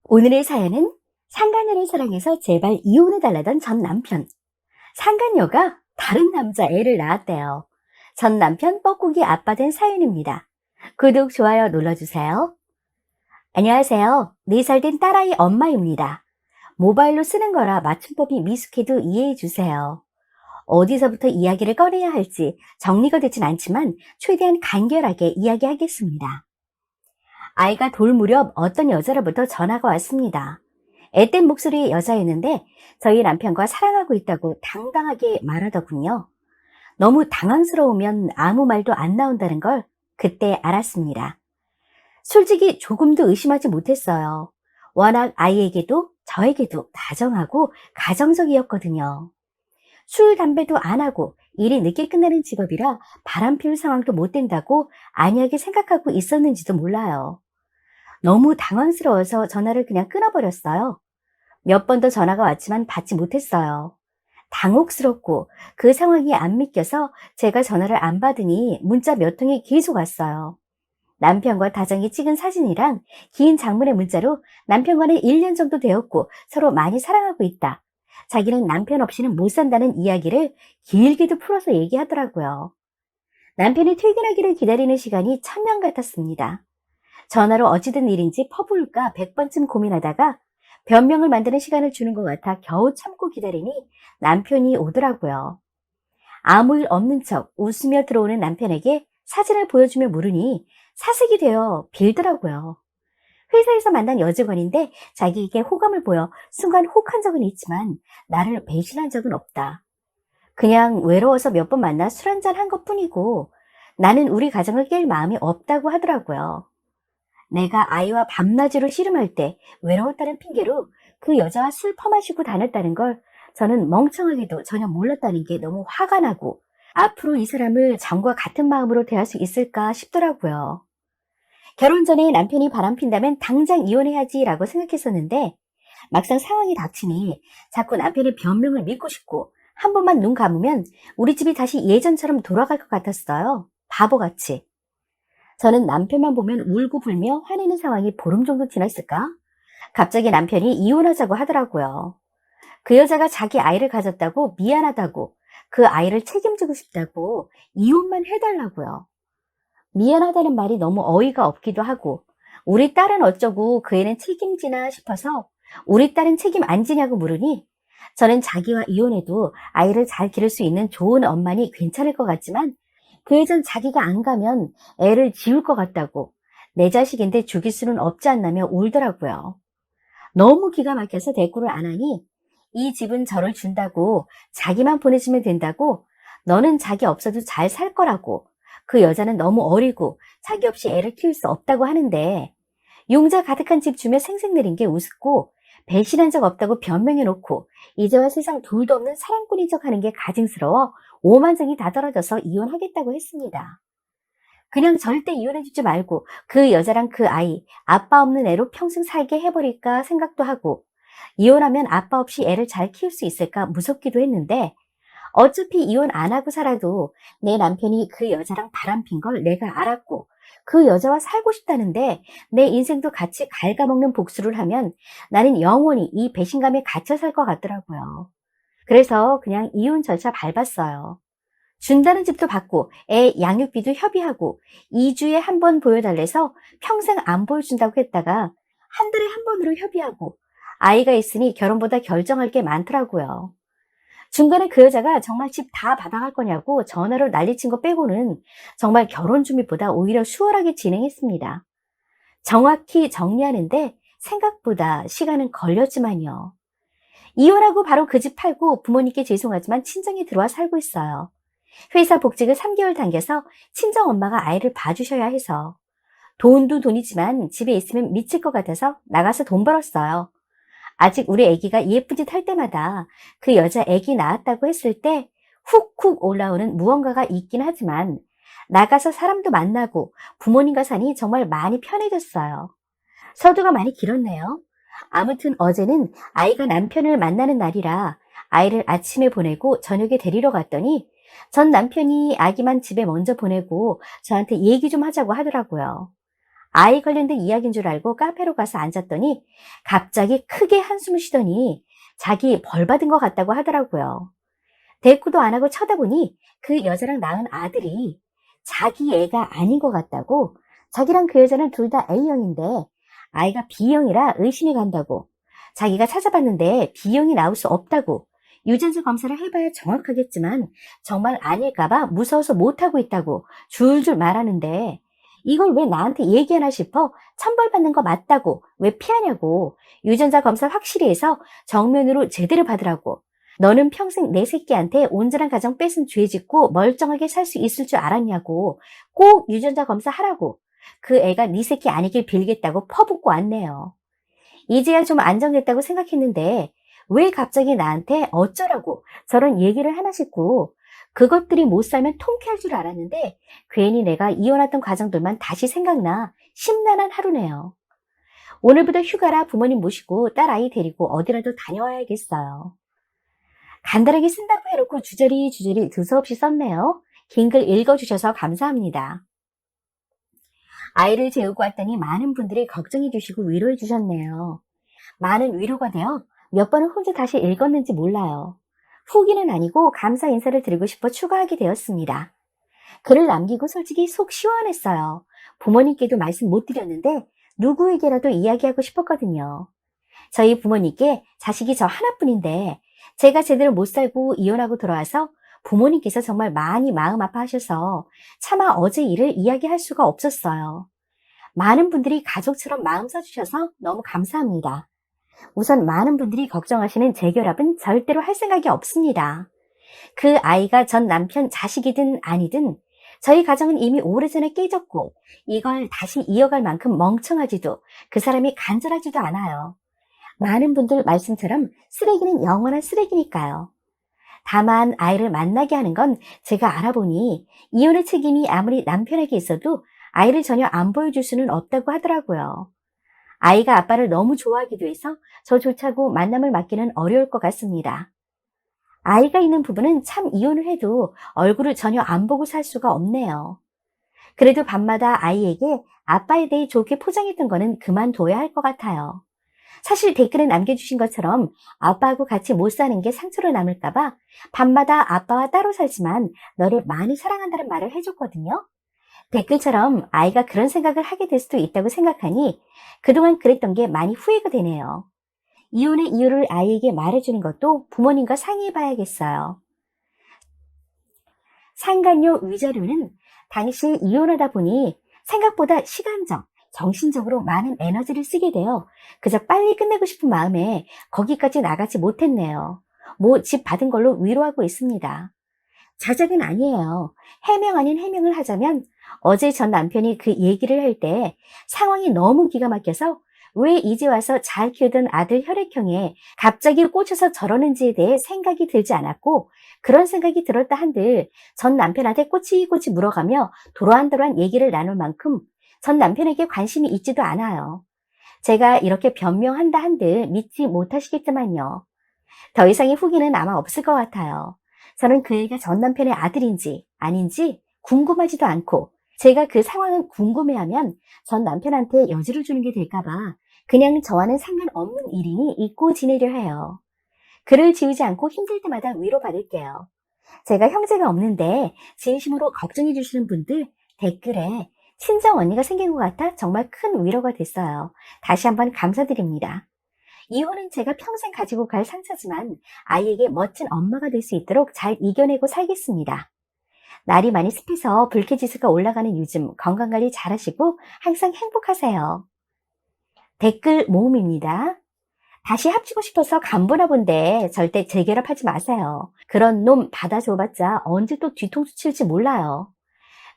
오늘의 사연은 상간녀를 사랑해서 제발 이혼해달라던 전 남편. 상간녀가 다른 남자 애를 낳았대요. 전 남편 뻐꾸기 아빠 된 사연입니다. 구독, 좋아요 눌러주세요. 안녕하세요. 4살 된 딸아이 엄마입니다. 모바일로 쓰는 거라 맞춤법이 미숙해도 이해해주세요. 어디서부터 이야기를 꺼내야 할지 정리가 되진 않지만 최대한 간결하게 이야기하겠습니다. 아이가 돌 무렵 어떤 여자로부터 전화가 왔습니다. 앳된 목소리의 여자였는데 저희 남편과 사랑하고 있다고 당당하게 말하더군요. 너무 당황스러우면 아무 말도 안 나온다는 걸 그때 알았습니다. 솔직히 조금도 의심하지 못했어요. 워낙 아이에게도 저에게도 다정하고 가정적이었거든요. 술, 담배도 안 하고 일이 늦게 끝나는 직업이라 바람 피울 상황도 못 된다고 안이하게 생각하고 있었는지도 몰라요. 너무 당황스러워서 전화를 그냥 끊어버렸어요. 몇 번 더 전화가 왔지만 받지 못했어요. 당혹스럽고 그 상황이 안 믿겨서 제가 전화를 안 받으니 문자 몇 통이 계속 왔어요. 남편과 다정히 찍은 사진이랑 긴 장문의 문자로 남편과는 1년 정도 되었고 서로 많이 사랑하고 있다. 자기는 남편 없이는 못 산다는 이야기를 길게도 풀어서 얘기하더라고요. 남편이 퇴근하기를 기다리는 시간이 천년 같았습니다. 전화로 어찌된 일인지 퍼부을까 100번쯤 고민하다가 변명을 만드는 시간을 주는 것 같아 겨우 참고 기다리니 남편이 오더라고요. 아무 일 없는 척 웃으며 들어오는 남편에게 사진을 보여주며 물으니 사색이 되어 빌더라고요. 회사에서 만난 여직원인데 자기에게 호감을 보여 순간 혹한 적은 있지만 나를 배신한 적은 없다. 그냥 외로워서 몇 번 만나 술 한잔 한 것뿐이고 나는 우리 가정을 깰 마음이 없다고 하더라고요. 내가 아이와 밤낮으로 씨름할 때 외로웠다는 핑계로 그 여자와 술 퍼마시고 다녔다는 걸 저는 멍청하게도 전혀 몰랐다는 게 너무 화가 나고 앞으로 이 사람을 전과 같은 마음으로 대할 수 있을까 싶더라고요. 결혼 전에 남편이 바람핀다면 당장 이혼해야지 라고 생각했었는데 막상 상황이 닥치니 자꾸 남편의 변명을 믿고 싶고 한 번만 눈 감으면 우리 집이 다시 예전처럼 돌아갈 것 같았어요. 바보같이. 저는 남편만 보면 울고 불며 화내는 상황이 보름 정도 지났을까? 갑자기 남편이 이혼하자고 하더라고요. 그 여자가 자기 아이를 가졌다고 미안하다고 그 아이를 책임지고 싶다고 이혼만 해달라고요. 미안하다는 말이 너무 어이가 없기도 하고 우리 딸은 어쩌고 그 애는 책임지나 싶어서 우리 딸은 책임 안 지냐고 물으니 저는 자기와 이혼해도 아이를 잘 기를 수 있는 좋은 엄마니 괜찮을 것 같지만 그 예전 자기가 안 가면 애를 지울 것 같다고 내 자식인데 죽일 수는 없지 않나며 울더라고요. 너무 기가 막혀서 대꾸를 안 하니 이 집은 저를 준다고 자기만 보내주면 된다고 너는 자기 없어도 잘 살 거라고 그 여자는 너무 어리고 자기 없이 애를 키울 수 없다고 하는데 용자 가득한 집 주며 생색내린 게 우습고 배신한 적 없다고 변명해놓고 이제와 세상 둘도 없는 사랑꾼인 척하는 게 가증스러워 오만정이 다 떨어져서 이혼하겠다고 했습니다. 그냥 절대 이혼해주지 말고 그 여자랑 그 아이 아빠 없는 애로 평생 살게 해버릴까 생각도 하고 이혼하면 아빠 없이 애를 잘 키울 수 있을까 무섭기도 했는데 어차피 이혼 안 하고 살아도 내 남편이 그 여자랑 바람핀 걸 내가 알았고 그 여자와 살고 싶다는데 내 인생도 같이 갉아먹는 복수를 하면 나는 영원히 이 배신감에 갇혀 살 것 같더라고요. 그래서 그냥 이혼 절차 밟았어요. 준다는 집도 받고 애 양육비도 협의하고 2주에 한 번 보여달래서 평생 안 보여준다고 했다가 한 달에 한 번으로 협의하고 아이가 있으니 결혼보다 결정할 게 많더라고요. 중간에 그 여자가 정말 집 다 받아갈 거냐고 전화로 난리친 거 빼고는 정말 결혼 준비보다 오히려 수월하게 진행했습니다. 정확히 정리하는데 생각보다 시간은 걸렸지만요. 이혼하고 바로 그 집 팔고 부모님께 죄송하지만 친정에 들어와 살고 있어요. 회사 복직을 3개월 당겨서 친정엄마가 아이를 봐주셔야 해서 돈도 돈이지만 집에 있으면 미칠 것 같아서 나가서 돈 벌었어요. 아직 우리 아기가 예쁜 짓 할 때마다 그 여자 아기 낳았다고 했을 때 훅훅 올라오는 무언가가 있긴 하지만 나가서 사람도 만나고 부모님과 사니 정말 많이 편해졌어요. 서두가 많이 길었네요. 아무튼 어제는 아이가 남편을 만나는 날이라 아이를 아침에 보내고 저녁에 데리러 갔더니 전 남편이 아기만 집에 먼저 보내고 저한테 얘기 좀 하자고 하더라고요. 아이 관련된 이야기인 줄 알고 카페로 가서 앉았더니 갑자기 크게 한숨을 쉬더니 자기 벌 받은 것 같다고 하더라고요. 대꾸도 안 하고 쳐다보니 그 여자랑 낳은 아들이 자기 애가 아닌 것 같다고, 자기랑 그 여자는 둘 다 A형인데 아이가 B형이라 의심이 간다고, 자기가 찾아봤는데 B형이 나올 수 없다고, 유전자 검사를 해봐야 정확하겠지만 정말 아닐까봐 무서워서 못하고 있다고 줄줄 말하는데, 이걸 왜 나한테 얘기하나 싶어 천벌받는 거 맞다고 왜 피하냐고, 유전자 검사 확실히 해서 정면으로 제대로 받으라고, 너는 평생 내 새끼한테 온전한 가정 뺏은 죄 짓고 멀쩡하게 살 수 있을 줄 알았냐고, 꼭 유전자 검사 하라고, 그 애가 네 새끼 아니길 빌겠다고 퍼붓고 왔네요. 이제야 좀 안정됐다고 생각했는데 왜 갑자기 나한테 어쩌라고 저런 얘기를 하나 싶고, 그것들이 못 살면 통쾌할 줄 알았는데 괜히 내가 이혼했던 과정들만 다시 생각나 심란한 하루네요. 오늘부터 휴가라 부모님 모시고 딸아이 데리고 어디라도 다녀와야겠어요. 간단하게 쓴다고 해놓고 주저리 두서없이 썼네요. 긴 글 읽어주셔서 감사합니다. 아이를 재우고 왔더니 많은 분들이 걱정해 주시고 위로해 주셨네요. 많은 위로가 되어 몇 번을 혼자 다시 읽었는지 몰라요. 후기는 아니고 감사 인사를 드리고 싶어 추가하게 되었습니다. 글을 남기고 솔직히 속 시원했어요. 부모님께도 말씀 못 드렸는데 누구에게라도 이야기하고 싶었거든요. 저희 부모님께 자식이 저 하나뿐인데 제가 제대로 못 살고 이혼하고 돌아와서 부모님께서 정말 많이 마음 아파하셔서 차마 어제 일을 이야기할 수가 없었어요. 많은 분들이 가족처럼 마음 써주셔서 너무 감사합니다. 우선 많은 분들이 걱정하시는 재결합은 절대로 할 생각이 없습니다. 그 아이가 전 남편 자식이든 아니든 저희 가정은 이미 오래전에 깨졌고 이걸 다시 이어갈 만큼 멍청하지도 그 사람이 간절하지도 않아요. 많은 분들 말씀처럼 쓰레기는 영원한 쓰레기니까요. 다만 아이를 만나게 하는 건 제가 알아보니 이혼의 책임이 아무리 남편에게 있어도 아이를 전혀 안 보여줄 수는 없다고 하더라고요. 아이가 아빠를 너무 좋아하기도 해서 저조차고 만남을 맡기는 어려울 것 같습니다. 아이가 있는 부부는 참 이혼을 해도 얼굴을 전혀 안 보고 살 수가 없네요. 그래도 밤마다 아이에게 아빠에 대해 좋게 포장했던 거는 그만둬야 할 것 같아요. 사실 댓글에 남겨주신 것처럼 아빠하고 같이 못 사는 게 상처로 남을까봐 밤마다 아빠와 따로 살지만 너를 많이 사랑한다는 말을 해줬거든요. 댓글처럼 아이가 그런 생각을 하게 될 수도 있다고 생각하니 그동안 그랬던 게 많이 후회가 되네요. 이혼의 이유를 아이에게 말해주는 것도 부모님과 상의해봐야겠어요. 상간녀 위자료는 당시 이혼하다 보니 생각보다 시간적, 정신적으로 많은 에너지를 쓰게 되어 그저 빨리 끝내고 싶은 마음에 거기까지 나가지 못했네요. 뭐 집 받은 걸로 위로하고 있습니다. 자작은 아니에요. 해명 아닌 해명을 하자면 어제 전 남편이 그 얘기를 할 때 상황이 너무 기가 막혀서 왜 이제 와서 잘 키우던 아들 혈액형에 갑자기 꽂혀서 저러는지에 대해 생각이 들지 않았고, 그런 생각이 들었다 한들 전 남편한테 꼬치꼬치 물어가며 도란도란 얘기를 나눌 만큼 전 남편에게 관심이 있지도 않아요. 제가 이렇게 변명한다 한들 믿지 못하시겠지만요. 더 이상의 후기는 아마 없을 것 같아요. 저는 그 애가 전 남편의 아들인지 아닌지 궁금하지도 않고, 제가 그 상황을 궁금해하면 전 남편한테 여지를 주는 게 될까봐 그냥 저와는 상관없는 일이니 잊고 지내려 해요. 글을 지우지 않고 힘들 때마다 위로받을게요. 제가 형제가 없는데 진심으로 걱정해 주시는 분들 댓글에 친정 언니가 생긴 것 같아 정말 큰 위로가 됐어요. 다시 한번 감사드립니다. 이혼은 제가 평생 가지고 갈 상처지만 아이에게 멋진 엄마가 될 수 있도록 잘 이겨내고 살겠습니다. 날이 많이 습해서 불쾌지수가 올라가는 요즘 건강관리 잘하시고 항상 행복하세요. 댓글 모음입니다. 다시 합치고 싶어서 간보나 본데 절대 재결합하지 마세요. 그런 놈 받아줘봤자 언제 또 뒤통수 칠지 몰라요.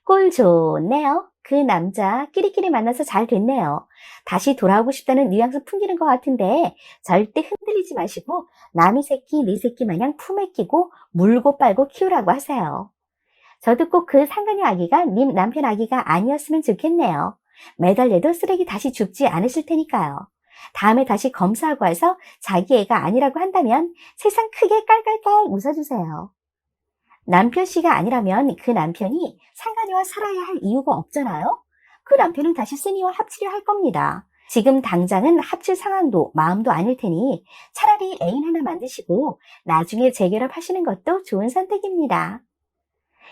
꼴 좋네요. 그 남자 끼리끼리 만나서 잘 됐네요. 다시 돌아오고 싶다는 뉘앙스 풍기는 것 같은데 절대 흔들리지 마시고 남의 새끼 네 새끼 마냥 품에 끼고 물고 빨고 키우라고 하세요. 저도 꼭 그 상간녀 아기가 님 남편 아기가 아니었으면 좋겠네요. 매달려도 쓰레기 다시 줍지 않으실 테니까요. 다음에 다시 검사하고 와서 자기 애가 아니라고 한다면 세상 크게 깔깔깔 웃어주세요. 남편 씨가 아니라면 그 남편이 상간녀와 살아야 할 이유가 없잖아요. 그 남편은 다시 쓰니와 합치려 할 겁니다. 지금 당장은 합칠 상황도 마음도 아닐 테니 차라리 애인 하나 만드시고 나중에 재결합하시는 것도 좋은 선택입니다.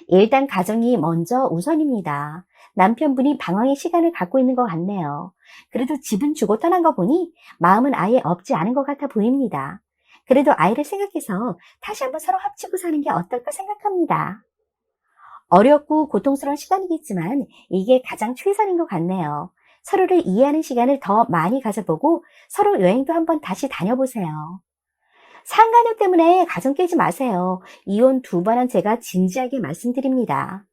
일단 가정이 먼저 우선입니다. 남편분이 방황의 시간을 갖고 있는 것 같네요. 그래도 집은 주고 떠난 거 보니 마음은 아예 없지 않은 것 같아 보입니다. 그래도 아이를 생각해서 다시 한번 서로 합치고 사는 게 어떨까 생각합니다. 어렵고 고통스러운 시간이겠지만 이게 가장 최선인 것 같네요. 서로를 이해하는 시간을 더 많이 가져보고 서로 여행도 한번 다시 다녀보세요. 상간녀 때문에 가정 깨지 마세요. 이혼 2번 한 제가 진지하게 말씀드립니다.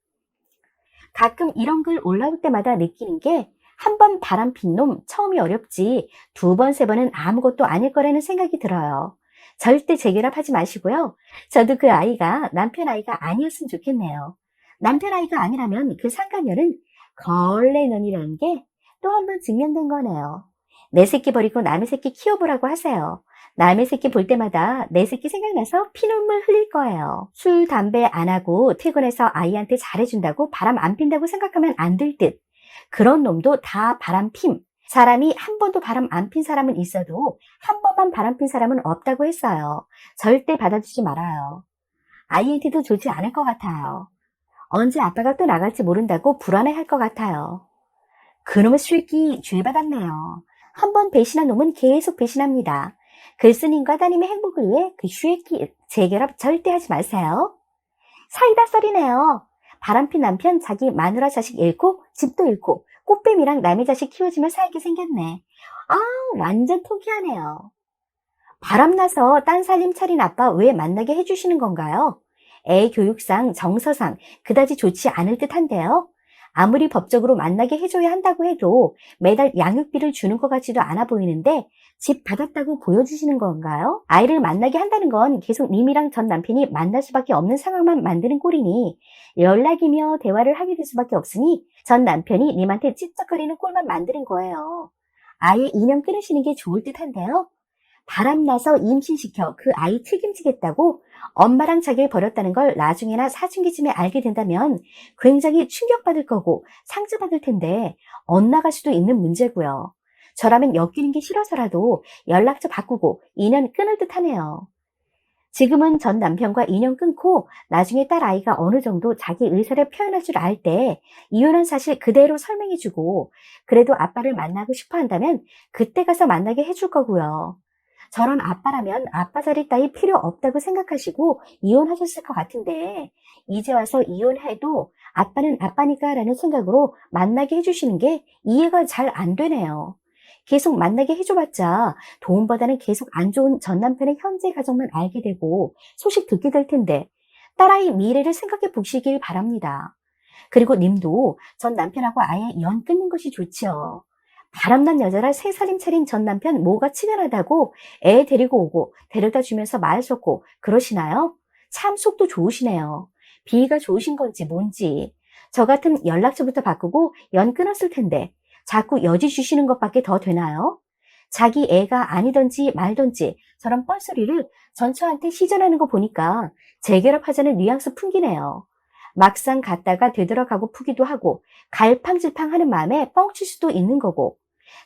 가끔 이런 글 올라올 때마다 느끼는 게 한 번 바람핀 놈 처음이 어렵지 2번, 3번은 아무것도 아닐 거라는 생각이 들어요. 절대 재결합하지 마시고요. 저도 그 아이가 남편 아이가 아니었으면 좋겠네요. 남편 아이가 아니라면 그 상간녀는 걸레넌이라는 게 또 한 번 증명된 거네요. 내 새끼 버리고 남의 새끼 키워보라고 하세요. 남의 새끼 볼 때마다 내 새끼 생각나서 피눈물 흘릴 거예요. 술, 담배 안 하고 퇴근해서 아이한테 잘해준다고 바람 안 핀다고 생각하면 안 될 듯. 그런 놈도 다 바람 핌. 사람이 한 번도 바람 안 핀 사람은 있어도 한 번만 바람 핀 사람은 없다고 했어요. 절대 받아주지 말아요. 아이한테도 좋지 않을 것 같아요. 언제 아빠가 또 나갈지 모른다고 불안해할 것 같아요. 그놈의 술기 죄 받았네요. 한 번 배신한 놈은 계속 배신합니다. 글쓰님과 따님의 행복을 위해 그 슈에키 재결합 절대 하지 마세요. 사이다 썰이네요. 바람핀 남편 자기 마누라 자식 잃고 집도 잃고 꽃뱀이랑 남의 자식 키워주며 살게 생겼네. 아, 완전 포기하네요. 바람나서 딴 살림 차린 아빠 왜 만나게 해주시는 건가요? 애 교육상, 정서상 그다지 좋지 않을 듯한데요. 아무리 법적으로 만나게 해줘야 한다고 해도 매달 양육비를 주는 것 같지도 않아 보이는데 집 받았다고 보여주시는 건가요? 아이를 만나게 한다는 건 계속 님이랑 전 남편이 만날 수밖에 없는 상황만 만드는 꼴이니 연락이며 대화를 하게 될 수밖에 없으니 전 남편이 님한테 찝쩍거리는 꼴만 만드는 거예요. 아예 인연 끊으시는 게 좋을 듯한데요. 바람나서 임신시켜 그 아이 책임지겠다고 엄마랑 자기를 버렸다는 걸 나중에나 사춘기쯤에 알게 된다면 굉장히 충격받을 거고 상처받을 텐데 엇나갈 수도 있는 문제고요. 저라면 엮이는 게 싫어서라도 연락처 바꾸고 인연 끊을 듯 하네요. 지금은 전 남편과 인연 끊고 나중에 딸 아이가 어느 정도 자기 의사를 표현할 줄 알 때 이혼한 사실 그대로 설명해주고 그래도 아빠를 만나고 싶어 한다면 그때 가서 만나게 해줄 거고요. 저런 아빠라면 아빠 자리 따위 필요 없다고 생각하시고 이혼하셨을 것 같은데 이제 와서 이혼해도 아빠는 아빠니까 라는 생각으로 만나게 해주시는 게 이해가 잘 안 되네요. 계속 만나게 해줘봤자 도움보다는 계속 안 좋은 전 남편의 현재 가정만 알게 되고 소식 듣게 될 텐데 딸아이 미래를 생각해 보시길 바랍니다. 그리고 님도 전 남편하고 아예 연 끊는 것이 좋죠. 바람난 여자라 새 살림 차린 전 남편 뭐가 치근하다고 애 데리고 오고 데려다 주면서 말 섞고 그러시나요? 참 속도 좋으시네요. 비위가 좋으신 건지 뭔지. 저 같은 연락처부터 바꾸고 연 끊었을 텐데 자꾸 여지 주시는 것밖에 더 되나요? 자기 애가 아니던지 말던지 저런 뻘소리를 전처한테 시전하는 거 보니까 재결합하자는 뉘앙스 풍기네요. 막상 갔다가 되돌아가고 푸기도 하고 갈팡질팡하는 마음에 뻥칠 수도 있는 거고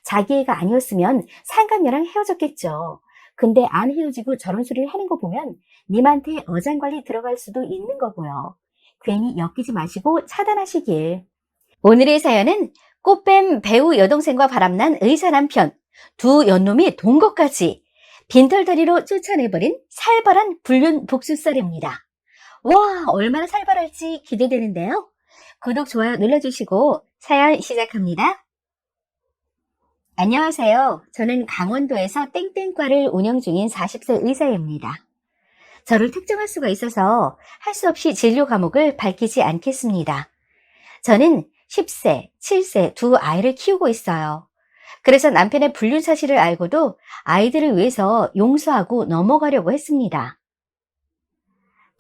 자기 애가 아니었으면 상간녀랑 헤어졌겠죠. 근데 안 헤어지고 저런 소리를 하는 거 보면 님한테 어장관리 들어갈 수도 있는 거고요. 괜히 엮이지 마시고 차단하시길. 오늘의 사연은 꽃뱀 배우 여동생과 바람난 의사 남편, 두 연놈이 돈 것까지 빈털터리로 쫓아내버린 살벌한 불륜 복수썰입니다. 와, 얼마나 살벌할지 기대되는데요. 구독, 좋아요 눌러주시고 사연 시작합니다. 안녕하세요. 저는 강원도에서 땡땡과를 운영 중인 40세 의사입니다. 저를 특정할 수가 있어서 할 수 없이 진료 과목을 밝히지 않겠습니다. 저는 10세, 7세 두 아이를 키우고 있어요. 그래서 남편의 불륜 사실을 알고도 아이들을 위해서 용서하고 넘어가려고 했습니다.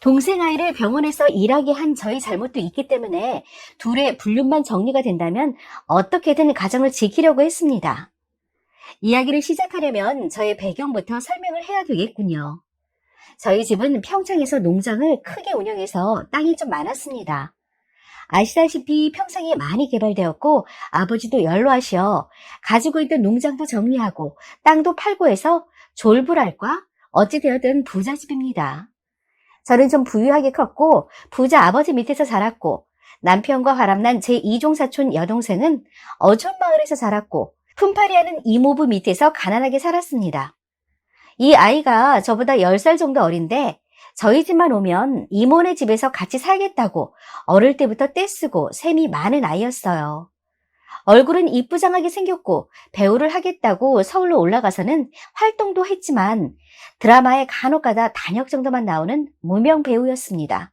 동생 아이를 병원에서 일하게 한 저희 잘못도 있기 때문에 둘의 불륜만 정리가 된다면 어떻게든 가정을 지키려고 했습니다. 이야기를 시작하려면 저의 배경부터 설명을 해야 되겠군요. 저희 집은 평창에서 농장을 크게 운영해서 땅이 좀 많았습니다. 아시다시피 평생이 많이 개발되었고 아버지도 연로하시어 가지고 있던 농장도 정리하고 땅도 팔고 해서 졸부랄까? 어찌 되었든 부잣집입니다. 저는 좀 부유하게 컸고 부자 아버지 밑에서 자랐고 남편과 바람난 제 이종 사촌 여동생은 어촌 마을에서 자랐고 품팔이하는 이모부 밑에서 가난하게 살았습니다. 이 아이가 저보다 10살 정도 어린데 저희 집만 오면 이모네 집에서 같이 살겠다고 어릴 때부터 떼쓰고 셈이 많은 아이였어요. 얼굴은 이쁘장하게 생겼고 배우를 하겠다고 서울로 올라가서는 활동도 했지만 드라마에 간혹가다 단역 정도만 나오는 무명 배우였습니다.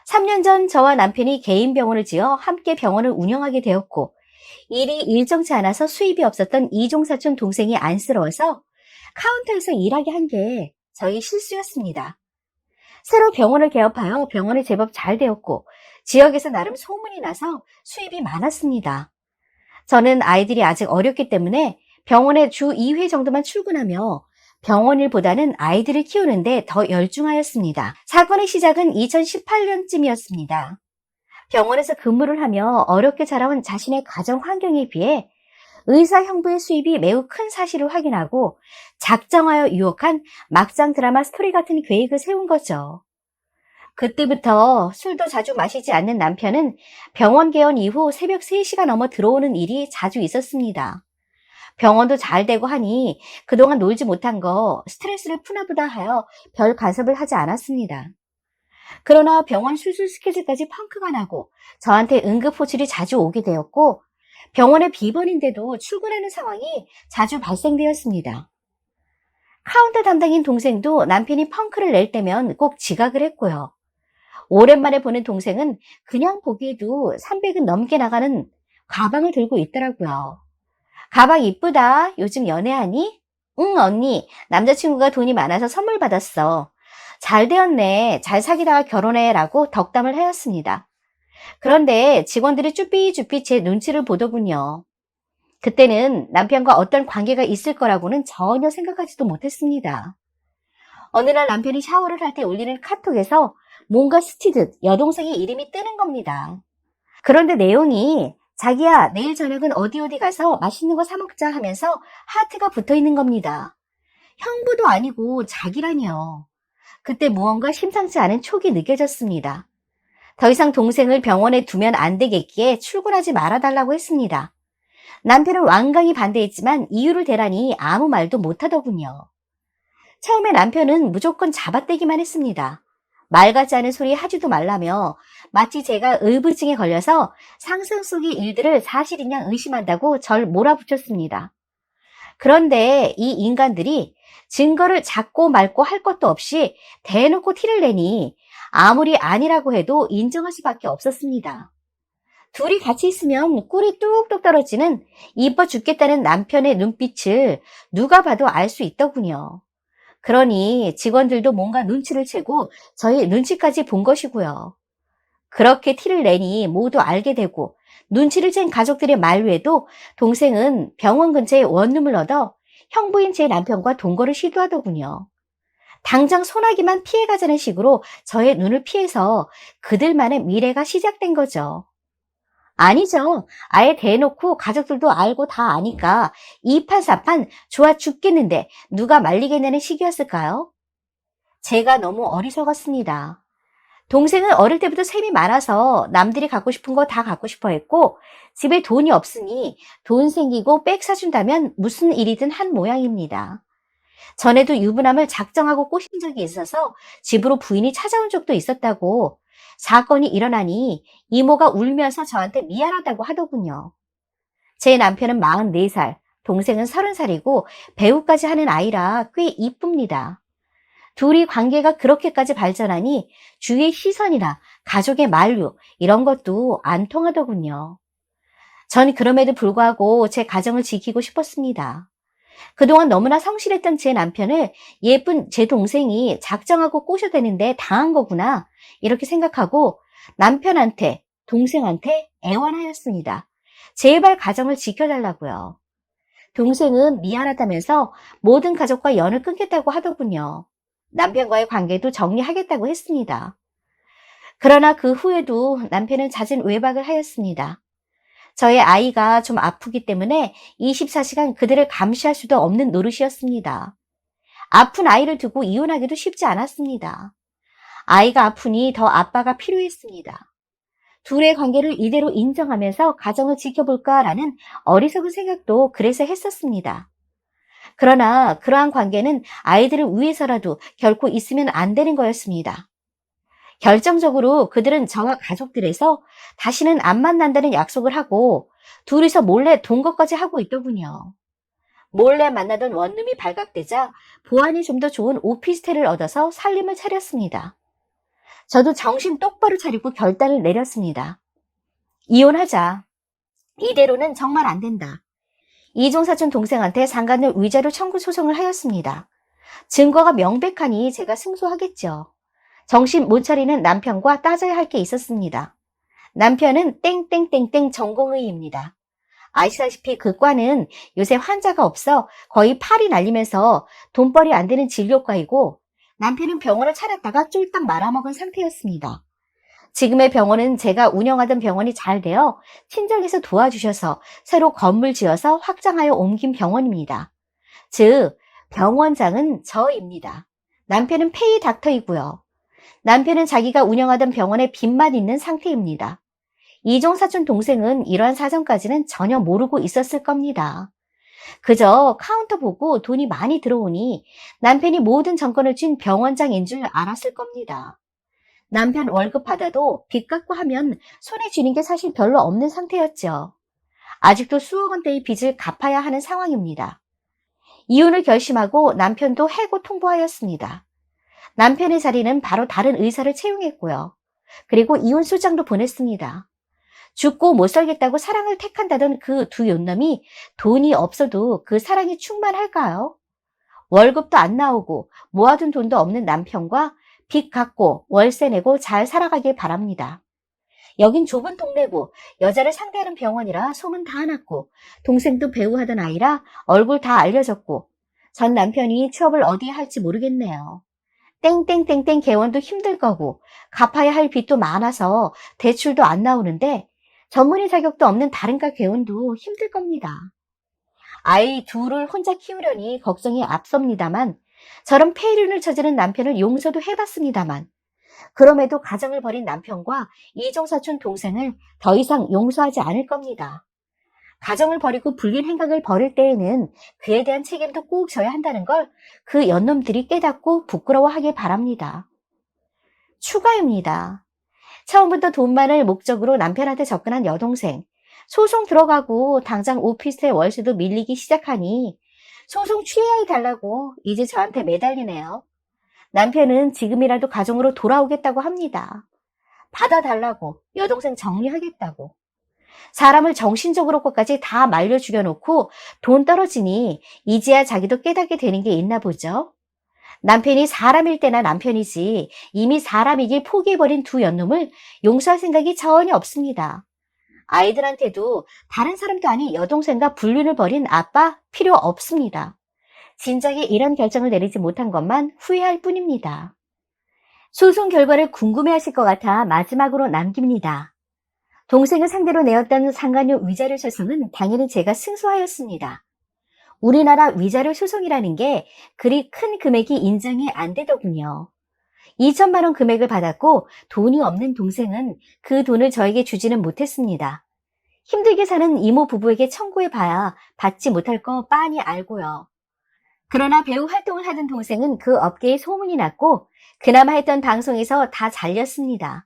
3년 전 저와 남편이 개인 병원을 지어 함께 병원을 운영하게 되었고 일이 일정치 않아서 수입이 없었던 이종사촌 동생이 안쓰러워서 카운터에서 일하게 한 게 저희 실수였습니다. 새로 병원을 개업하여 병원이 제법 잘 되었고 지역에서 나름 소문이 나서 수입이 많았습니다. 저는 아이들이 아직 어렸기 때문에 병원에 주 2회 정도만 출근하며 병원 일보다는 아이들을 키우는데 더 열중하였습니다. 사건의 시작은 2018년쯤이었습니다. 병원에서 근무를 하며 어렵게 자라온 자신의 가정 환경에 비해 의사 형부의 수입이 매우 큰 사실을 확인하고 작정하여 유혹한 막장 드라마 스토리 같은 계획을 세운 거죠. 그때부터 술도 자주 마시지 않는 남편은 병원 개원 이후 새벽 3시가 넘어 들어오는 일이 자주 있었습니다. 병원도 잘 되고 하니 그동안 놀지 못한 거 스트레스를 푸나보다 하여 별 간섭을 하지 않았습니다. 그러나 병원 수술 스케줄까지 펑크가 나고 저한테 응급 호출이 자주 오게 되었고 병원의 비번인데도 출근하는 상황이 자주 발생되었습니다. 카운터 담당인 동생도 남편이 펑크를 낼 때면 꼭 지각을 했고요. 오랜만에 보는 동생은 그냥 보기에도 300은 넘게 나가는 가방을 들고 있더라고요. 가방 이쁘다. 요즘 연애하니? 응, 언니. 남자친구가 돈이 많아서 선물 받았어. 잘 되었네. 잘 사귀다가 결혼해. 라고 덕담을 하였습니다. 그런데 직원들이 쭈삣쭈삣 제 눈치를 보더군요. 그때는 남편과 어떤 관계가 있을 거라고는 전혀 생각하지도 못했습니다. 어느 날 남편이 샤워를 할 때 올리는 카톡에서 뭔가 스치듯 여동생의 이름이 뜨는 겁니다. 그런데 내용이 자기야 내일 저녁은 어디 가서 맛있는 거 사 먹자 하면서 하트가 붙어 있는 겁니다. 형부도 아니고 자기라니요. 그때 무언가 심상치 않은 촉이 느껴졌습니다. 더 이상 동생을 병원에 두면 안 되겠기에 출근하지 말아달라고 했습니다. 남편은 완강히 반대했지만 이유를 대라니 아무 말도 못하더군요. 처음에 남편은 무조건 잡아떼기만 했습니다. 말 같지 않은 소리 하지도 말라며 마치 제가 의부증에 걸려서 상상 속의 일들을 사실이냐 의심한다고 절 몰아붙였습니다. 그런데 이 인간들이 증거를 잡고 말고 할 것도 없이 대놓고 티를 내니 아무리 아니라고 해도 인정할 수밖에 없었습니다. 둘이 같이 있으면 꿀이 뚝뚝 떨어지는 이뻐 죽겠다는 남편의 눈빛을 누가 봐도 알 수 있더군요. 그러니 직원들도 뭔가 눈치를 채고 저희 눈치까지 본 것이고요. 그렇게 티를 내니 모두 알게 되고 눈치를 챈 가족들의 만류에도 동생은 병원 근처에 원룸을 얻어 형부인 제 남편과 동거를 시도하더군요. 당장 소나기만 피해가자는 식으로 저의 눈을 피해서 그들만의 미래가 시작된 거죠. 아니죠. 아예 대놓고 가족들도 알고 다 아니까 이판사판 좋아 죽겠는데 누가 말리겠냐는 식이었을까요? 제가 너무 어리석었습니다. 동생은 어릴 때부터 셈이 많아서 남들이 갖고 싶은 거 다 갖고 싶어 했고 집에 돈이 없으니 돈 생기고 백 사준다면 무슨 일이든 한 모양입니다. 전에도 유부남을 작정하고 꼬신 적이 있어서 집으로 부인이 찾아온 적도 있었다고 사건이 일어나니 이모가 울면서 저한테 미안하다고 하더군요. 제 남편은 44살, 동생은 30살이고 배우까지 하는 아이라 꽤 이쁩니다. 둘이 관계가 그렇게까지 발전하니 주위의 시선이나 가족의 만류 이런 것도 안 통하더군요. 전 그럼에도 불구하고 제 가정을 지키고 싶었습니다. 그동안 너무나 성실했던 제 남편을 예쁜 제 동생이 작정하고 꼬셔대는데 당한 거구나 이렇게 생각하고 남편한테 동생한테 애원하였습니다. 제발 가정을 지켜달라고요. 동생은 미안하다면서 모든 가족과 연을 끊겠다고 하더군요. 남편과의 관계도 정리하겠다고 했습니다. 그러나 그 후에도 남편은 잦은 외박을 하였습니다. 저의 아이가 좀 아프기 때문에 24시간 그들을 감시할 수도 없는 노릇이었습니다. 아픈 아이를 두고 이혼하기도 쉽지 않았습니다. 아이가 아프니 더 아빠가 필요했습니다. 둘의 관계를 이대로 인정하면서 가정을 지켜볼까라는 어리석은 생각도 그래서 했었습니다. 그러나 그러한 관계는 아이들을 위해서라도 결코 있으면 안 되는 거였습니다. 결정적으로 그들은 저와 가족들에서 다시는 안 만난다는 약속을 하고 둘이서 몰래 동거까지 하고 있더군요. 몰래 만나던 원룸이 발각되자 보안이 좀 더 좋은 오피스텔을 얻어서 살림을 차렸습니다. 저도 정신 똑바로 차리고 결단을 내렸습니다. 이혼하자. 이대로는 정말 안 된다. 이종사촌 동생한테 상간녀 위자료 청구 소송을 하였습니다. 증거가 명백하니 제가 승소하겠죠. 정신 못 차리는 남편과 따져야 할 게 있었습니다. 남편은 땡땡땡땡 전공의입니다. 아시다시피 그 과는 요새 환자가 없어 거의 팔이 날리면서 돈벌이 안 되는 진료과이고 남편은 병원을 차렸다가 쫄딱 말아먹은 상태였습니다. 지금의 병원은 제가 운영하던 병원이 잘 되어 친정에서 도와주셔서 새로 건물 지어서 확장하여 옮긴 병원입니다. 즉 병원장은 저입니다. 남편은 페이 닥터이고요. 남편은 자기가 운영하던 병원에 빚만 있는 상태입니다. 이종사촌 동생은 이러한 사정까지는 전혀 모르고 있었을 겁니다. 그저 카운터 보고 돈이 많이 들어오니 남편이 모든 정권을 쥔 병원장인 줄 알았을 겁니다. 남편 월급 받아도 빚 갚고 하면 손에 쥐는 게 사실 별로 없는 상태였죠. 아직도 수억 원대의 빚을 갚아야 하는 상황입니다. 이혼을 결심하고 남편도 해고 통보하였습니다. 남편의 자리는 바로 다른 의사를 채용했고요. 그리고 이혼 소장도 보냈습니다. 죽고 못 살겠다고 사랑을 택한다던 그 두 연남이 돈이 없어도 그 사랑이 충만할까요? 월급도 안 나오고 모아둔 돈도 없는 남편과 빚 갚고 월세 내고 잘 살아가길 바랍니다. 여긴 좁은 동네고 여자를 상대하는 병원이라 소문 다 났고 동생도 배우하던 아이라 얼굴 다 알려졌고 전 남편이 취업을 어디에 할지 모르겠네요. 땡땡땡땡 개원도 힘들 거고 갚아야 할 빚도 많아서 대출도 안 나오는데 전문의 자격도 없는 다른과 개원도 힘들 겁니다. 아이 둘을 혼자 키우려니 걱정이 앞섭니다만 저런 폐륜을 저지른 남편을 용서도 해봤습니다만 그럼에도 가정을 버린 남편과 이종사촌 동생을 더 이상 용서하지 않을 겁니다. 가정을 버리고 불륜 행각을 벌일 때에는 그에 대한 책임도 꼭 져야 한다는 걸 그 연놈들이 깨닫고 부끄러워하길 바랍니다. 추가입니다. 처음부터 돈만을 목적으로 남편한테 접근한 여동생. 소송 들어가고 당장 오피스텔 월세도 밀리기 시작하니 소송 취하해 달라고 이제 저한테 매달리네요. 남편은 지금이라도 가정으로 돌아오겠다고 합니다. 받아달라고, 여동생 정리하겠다고. 사람을 정신적으로 것까지 다 말려 죽여놓고 돈 떨어지니 이제야 자기도 깨닫게 되는 게 있나 보죠. 남편이 사람일 때나 남편이지 이미 사람이길 포기해버린 두 연놈을 용서할 생각이 전혀 없습니다. 아이들한테도 다른 사람도 아닌 여동생과 불륜을 벌인 아빠 필요 없습니다. 진작에 이런 결정을 내리지 못한 것만 후회할 뿐입니다. 소송 결과를 궁금해하실 것 같아 마지막으로 남깁니다. 동생을 상대로 내었던 상간녀 위자료 소송은 당연히 제가 승소하였습니다. 우리나라 위자료 소송이라는 게 그리 큰 금액이 인정이 안 되더군요. 2천만 원 금액을 받았고 돈이 없는 동생은 그 돈을 저에게 주지는 못했습니다. 힘들게 사는 이모 부부에게 청구해봐야 받지 못할 거 빤히 알고요. 그러나 배우 활동을 하던 동생은 그 업계에 소문이 났고 그나마 했던 방송에서 다 잘렸습니다.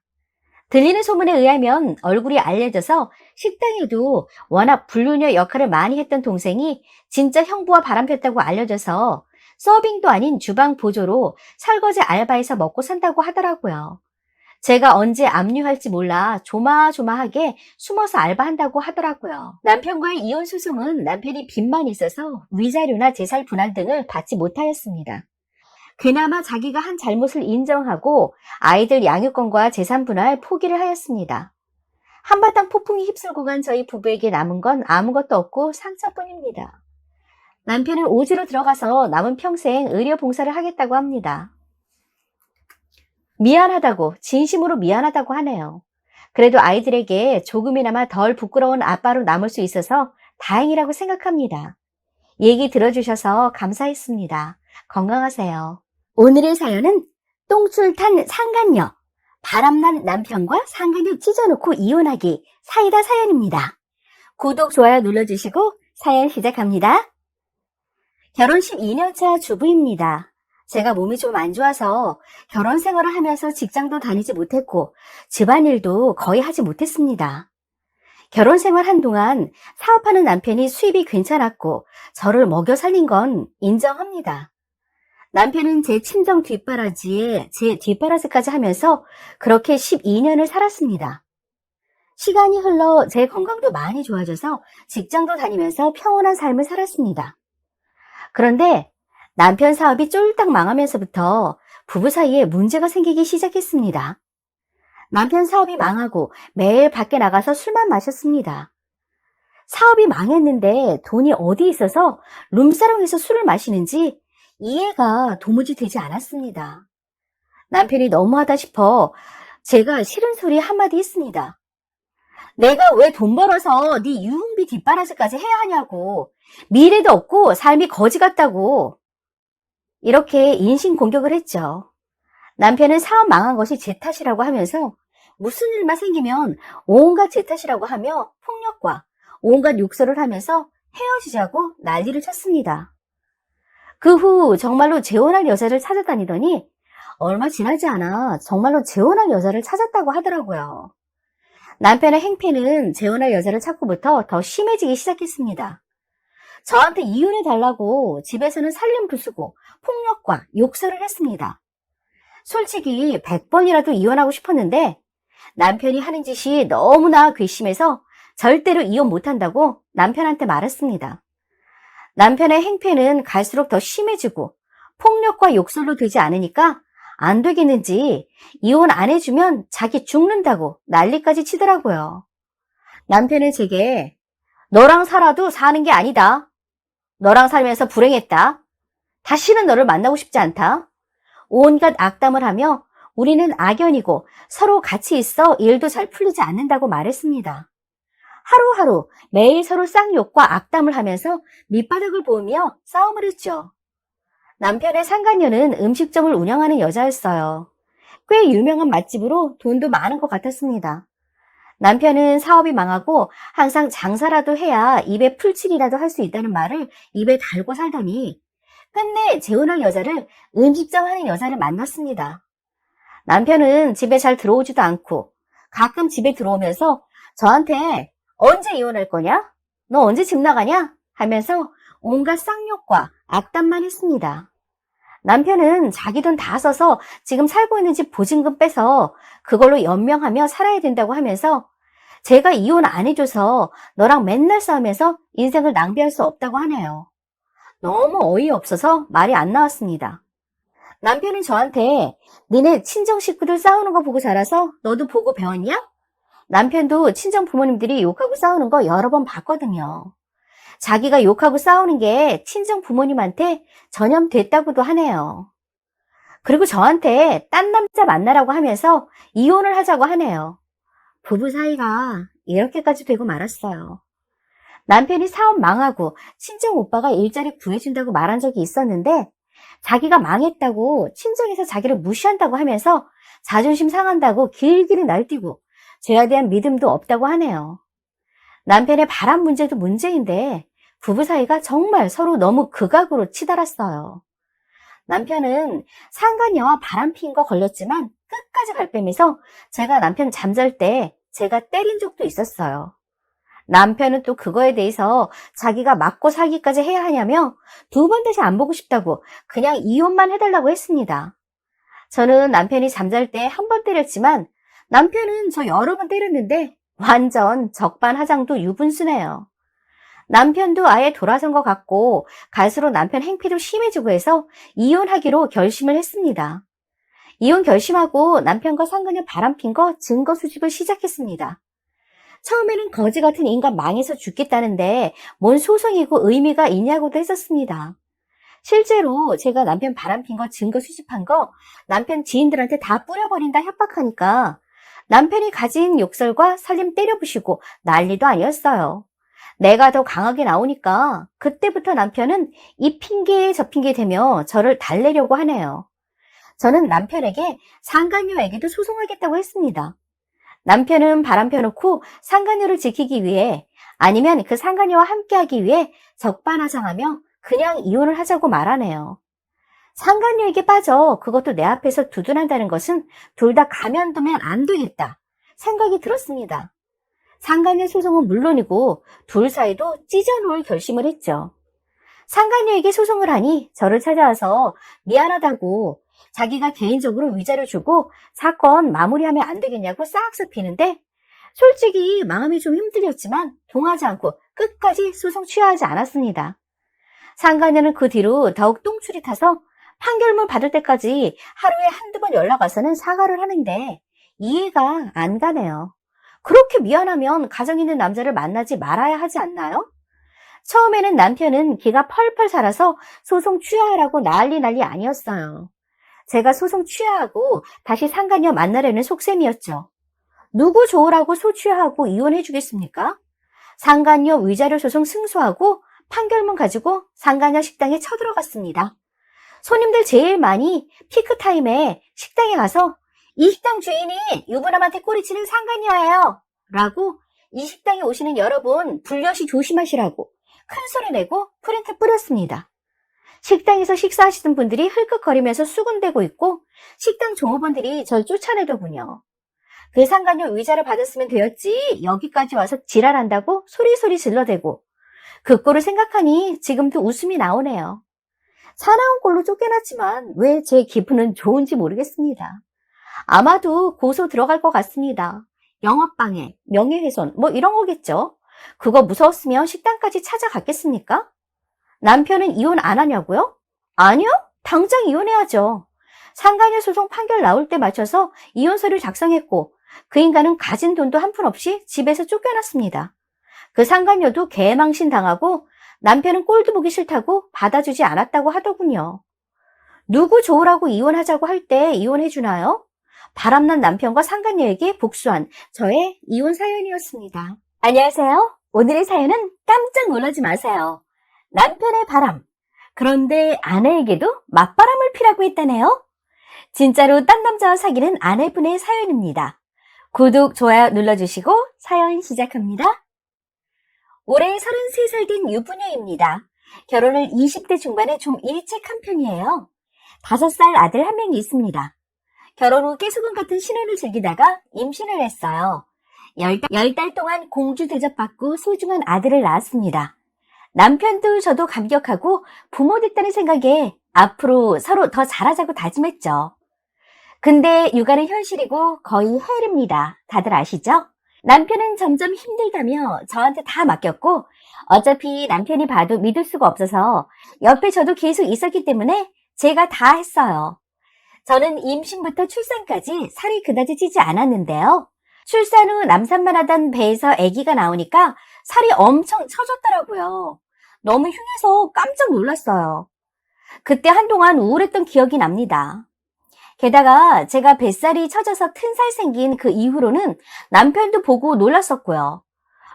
들리는 소문에 의하면 얼굴이 알려져서 식당에도 워낙 불륜녀 역할을 많이 했던 동생이 진짜 형부와 바람폈다고 알려져서 서빙도 아닌 주방 보조로 설거지 알바해서 먹고 산다고 하더라고요. 제가 언제 압류할지 몰라 조마조마하게 숨어서 알바한다고 하더라고요. 남편과의 이혼 소송은 남편이 빚만 있어서 위자료나 재산 분할 등을 받지 못하였습니다. 그나마 자기가 한 잘못을 인정하고 아이들 양육권과 재산 분할 포기를 하였습니다. 한바탕 폭풍이 휩쓸고 간 저희 부부에게 남은 건 아무것도 없고 상처뿐입니다. 남편은 오지로 들어가서 남은 평생 의료 봉사를 하겠다고 합니다. 미안하다고, 진심으로 미안하다고 하네요. 그래도 아이들에게 조금이나마 덜 부끄러운 아빠로 남을 수 있어서 다행이라고 생각합니다. 얘기 들어주셔서 감사했습니다. 건강하세요. 오늘의 사연은 똥줄 탄 상간녀, 바람난 남편과 상간녀 찢어놓고 이혼하기 사이다 사연입니다. 구독, 좋아요 눌러주시고 사연 시작합니다. 결혼 12년차 주부입니다. 제가 몸이 좀 안 좋아서 결혼 생활을 하면서 직장도 다니지 못했고 집안일도 거의 하지 못했습니다. 결혼 생활 한동안 사업하는 남편이 수입이 괜찮았고 저를 먹여 살린 건 인정합니다. 남편은 제 친정 뒷바라지에 제 뒷바라지까지 하면서 그렇게 12년을 살았습니다. 시간이 흘러 제 건강도 많이 좋아져서 직장도 다니면서 평온한 삶을 살았습니다. 그런데 남편 사업이 쫄딱 망하면서부터 부부 사이에 문제가 생기기 시작했습니다. 남편 사업이 망하고 매일 밖에 나가서 술만 마셨습니다. 사업이 망했는데 돈이 어디 있어서 룸사롱에서 술을 마시는지 이해가 도무지 되지 않았습니다. 남편이 너무하다 싶어 제가 싫은 소리 한마디 했습니다. 내가 왜 돈 벌어서 네 유흥비 뒷바라지까지 해야 하냐고. 미래도 없고 삶이 거지 같다고. 이렇게 인신공격을 했죠. 남편은 사업 망한 것이 제 탓이라고 하면서 무슨 일만 생기면 온갖 제 탓이라고 하며 폭력과 온갖 욕설을 하면서 헤어지자고 난리를 쳤습니다. 그 후 정말로 재혼할 여자를 찾아다니더니 얼마 지나지 않아 정말로 재혼할 여자를 찾았다고 하더라고요. 남편의 행패는 재혼할 여자를 찾고부터 더 심해지기 시작했습니다. 저한테 이혼해달라고 집에서는 살림 부수고 폭력과 욕설을 했습니다. 솔직히 100번이라도 이혼하고 싶었는데 남편이 하는 짓이 너무나 괘씸해서 절대로 이혼 못한다고 남편한테 말했습니다. 남편의 행패는 갈수록 더 심해지고 폭력과 욕설로 되지 않으니까 안 되겠는지 이혼 안 해주면 자기 죽는다고 난리까지 치더라고요. 남편은 제게 너랑 살아도 사는 게 아니다. 너랑 살면서 불행했다. 다시는 너를 만나고 싶지 않다. 온갖 악담을 하며 우리는 악연이고 서로 같이 있어 일도 잘 풀리지 않는다고 말했습니다. 하루하루 매일 서로 쌍욕과 악담을 하면서 밑바닥을 보며 싸움을 했죠. 남편의 상간녀는 음식점을 운영하는 여자였어요. 꽤 유명한 맛집으로 돈도 많은 것 같았습니다. 남편은 사업이 망하고 항상 장사라도 해야 입에 풀칠이라도 할 수 있다는 말을 입에 달고 살더니 끝내 재혼할 여자를 음식점 하는 여자를 만났습니다. 남편은 집에 잘 들어오지도 않고 가끔 집에 들어오면서 저한테 언제 이혼할 거냐? 너 언제 집 나가냐? 하면서 온갖 쌍욕과 악담만 했습니다. 남편은 자기 돈 다 써서 지금 살고 있는 집 보증금 빼서 그걸로 연명하며 살아야 된다고 하면서 제가 이혼 안 해줘서 너랑 맨날 싸우면서 인생을 낭비할 수 없다고 하네요. 너무 어이없어서 말이 안 나왔습니다. 남편은 저한테 니네 친정 식구들 싸우는 거 보고 자라서 너도 보고 배웠냐? 남편도 친정 부모님들이 욕하고 싸우는 거 여러 번 봤거든요. 자기가 욕하고 싸우는 게 친정 부모님한테 전염됐다고도 하네요. 그리고 저한테 딴 남자 만나라고 하면서 이혼을 하자고 하네요. 부부 사이가 이렇게까지 되고 말았어요. 남편이 사업 망하고 친정 오빠가 일자리 구해준다고 말한 적이 있었는데 자기가 망했다고 친정에서 자기를 무시한다고 하면서 자존심 상한다고 길길이 날뛰고 저에 대한 믿음도 없다고 하네요. 남편의 바람 문제도 문제인데 부부 사이가 정말 서로 너무 극악으로 치달았어요. 남편은 상간녀와 바람핀 거 걸렸지만 끝까지 발뺌해서 제가 남편 잠잘 때 제가 때린 적도 있었어요. 남편은 또 그거에 대해서 자기가 맞고 살기까지 해야 하냐며 두 번 다시 안 보고 싶다고 그냥 이혼만 해달라고 했습니다. 저는 남편이 잠잘 때 한 번 때렸지만 남편은 저 여러 번 때렸는데 완전 적반하장도 유분수네요. 남편도 아예 돌아선 것 같고 갈수록 남편 행패도 심해지고 해서 이혼하기로 결심을 했습니다. 이혼 결심하고 남편과 상간녀 바람핀 거 증거 수집을 시작했습니다. 처음에는 거지 같은 인간 망해서 죽겠다는데 뭔 소송이고 의미가 있냐고도 했었습니다. 실제로 제가 남편 바람핀 거 증거 수집한 거 남편 지인들한테 다 뿌려버린다 협박하니까 남편이 가진 욕설과 살림 때려부시고 난리도 아니었어요. 내가 더 강하게 나오니까 그때부터 남편은 이 핑계 저 핑계 대며 저를 달래려고 하네요. 저는 남편에게 상간녀에게도 소송하겠다고 했습니다. 남편은 바람 펴놓고 상간녀를 지키기 위해 아니면 그 상간녀와 함께하기 위해 적반하장하며 그냥 이혼을 하자고 말하네요. 상간녀에게 빠져 그것도 내 앞에서 두둔한다는 것은 둘 다 가면두면 안 되겠다 생각이 들었습니다. 상간녀 소송은 물론이고 둘 사이도 찢어놓을 결심을 했죠. 상간녀에게 소송을 하니 저를 찾아와서 미안하다고 자기가 개인적으로 위자료 주고 사건 마무리하면 안 되겠냐고 싹싹 비는데 솔직히 마음이 좀 힘들었지만 동하지 않고 끝까지 소송 취하하지 않았습니다. 상간녀는 그 뒤로 더욱 똥줄이 타서 판결문 받을 때까지 하루에 한두 번 연락 와서는 사과를 하는데 이해가 안 가네요. 그렇게 미안하면 가정 있는 남자를 만나지 말아야 하지 않나요? 처음에는 남편은 기가 펄펄 살아서 소송 취하하라고 난리 아니었어요. 제가 소송 취하하고 다시 상간녀 만나려는 속셈이었죠. 누구 좋으라고 소취하고 이혼해 주겠습니까? 상간녀 위자료 소송 승소하고 판결문 가지고 상간녀 식당에 쳐들어갔습니다. 손님들 제일 많이 피크타임에 식당에 가서 이 식당 주인이 유부남한테 꼬리치는 상간녀예요 라고 이 식당에 오시는 여러분 불려시 조심하시라고 큰 소리 내고 프린트 뿌렸습니다. 식당에서 식사하시던 분들이 흘끗거리면서 수군대고 있고 식당 종업원들이 절 쫓아내더군요. 그 상간녀 위자료 받았으면 되었지 여기까지 와서 지랄한다고 소리소리 질러대고 그 꼴을 생각하니 지금도 웃음이 나오네요. 사나운 꼴로 쫓겨났지만 왜 제 기분은 좋은지 모르겠습니다. 아마도 고소 들어갈 것 같습니다. 영업방해, 명예훼손 뭐 이런 거겠죠. 그거 무서웠으면 식당까지 찾아갔겠습니까? 남편은 이혼 안 하냐고요? 아니요, 당장 이혼해야죠. 상간녀 소송 판결 나올 때 맞춰서 이혼 서류 작성했고 그 인간은 가진 돈도 한 푼 없이 집에서 쫓겨났습니다. 그 상간녀도 개망신 당하고 남편은 꼴도 보기 싫다고 받아주지 않았다고 하더군요. 누구 좋으라고 이혼하자고 할 때 이혼해주나요? 바람난 남편과 상간녀에게 복수한 저의 이혼 사연이었습니다. 안녕하세요. 오늘의 사연은 깜짝 놀라지 마세요. 남편의 바람. 그런데 아내에게도 맞바람을 피라고 했다네요. 진짜로 딴 남자와 사귀는 아내분의 사연입니다. 구독, 좋아요 눌러주시고 사연 시작합니다. 올해 33살 된 유부녀입니다. 결혼을 20대 중반에 좀 일찍 한 편이에요. 5살 아들 한 명이 있습니다. 결혼 후 깨소금 같은 신혼을 즐기다가 임신을 했어요. 10달 동안 공주 대접받고 소중한 아들을 낳았습니다. 남편도 저도 감격하고 부모 됐다는 생각에 앞으로 서로 더 잘하자고 다짐했죠. 근데 육아는 현실이고 거의 해일입니다. 다들 아시죠? 남편은 점점 힘들다며 저한테 다 맡겼고 어차피 남편이 봐도 믿을 수가 없어서 옆에 저도 계속 있었기 때문에 제가 다 했어요. 저는 임신부터 출산까지 살이 그다지 찌지 않았는데요. 출산 후 남산만 하던 배에서 아기가 나오니까 살이 엄청 처졌더라고요. 너무 흉해서 깜짝 놀랐어요. 그때 한동안 우울했던 기억이 납니다. 게다가 제가 뱃살이 처져서 튼 살 생긴 그 이후로는 남편도 보고 놀랐었고요.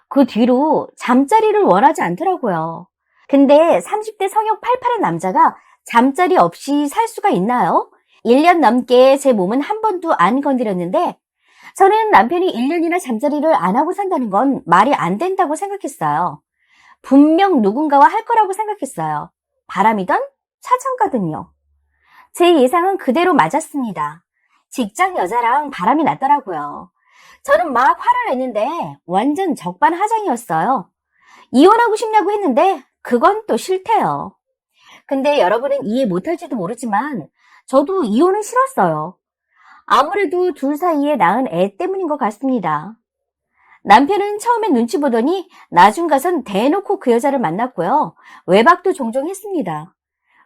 그 뒤로 잠자리를 원하지 않더라고요. 근데 30대 성형 팔팔한 남자가 잠자리 없이 살 수가 있나요? 1년 넘게 제 몸은 한 번도 안 건드렸는데 저는 남편이 1년이나 잠자리를 안 하고 산다는 건 말이 안 된다고 생각했어요. 분명 누군가와 할 거라고 생각했어요. 바람이던 차장가든요. 제 예상은 그대로 맞았습니다. 직장 여자랑 바람이 났더라고요. 저는 막 화를 냈는데 완전 적반하장이었어요. 이혼하고 싶냐고 했는데 그건 또 싫대요. 근데 여러분은 이해 못할지도 모르지만 저도 이혼은 싫었어요. 아무래도 둘 사이에 낳은 애 때문인 것 같습니다. 남편은 처음엔 눈치 보더니 나중 가선 대놓고 그 여자를 만났고요. 외박도 종종 했습니다.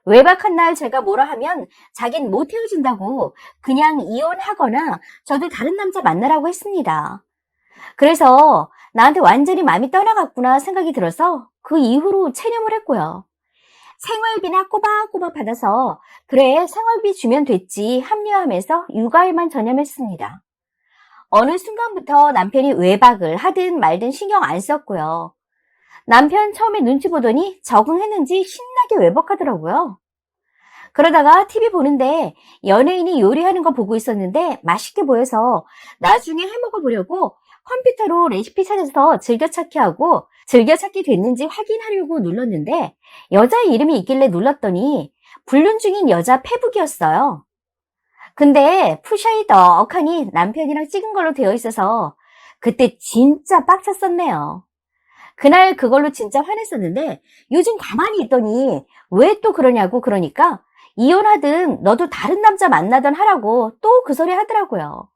외박한 날 제가 뭐라 하면 자긴 못 헤어진다고 그냥 이혼하거나 저도 다른 남자 만나라고 했습니다. 그래서 나한테 완전히 마음이 떠나갔구나 생각이 들어서 그 이후로 체념을 했고요. 생활비나 꼬박꼬박 받아서 그래 생활비 주면 됐지 합리화하면서 육아에만 전념했습니다. 어느 순간부터 남편이 외박을 하든 말든 신경 안 썼고요. 남편 처음에 눈치 보더니 적응했는지 신나게 외박하더라고요. 그러다가 TV 보는데 연예인이 요리하는 거 보고 있었는데 맛있게 보여서 나중에 해먹어 보려고 컴퓨터로 레시피 찾아서 즐겨찾기 하고 즐겨찾기 됐는지 확인하려고 눌렀는데 여자의 이름이 있길래 눌렀더니 불륜 중인 여자 페북이었어요. 근데 푸샤이 떡하니 남편이랑 찍은 걸로 되어 있어서 그때 진짜 빡쳤었네요. 그날 그걸로 진짜 화냈었는데 요즘 가만히 있더니 왜 또 그러냐고 그러니까 이혼하든 너도 다른 남자 만나든 하라고 또 그 소리 하더라고요.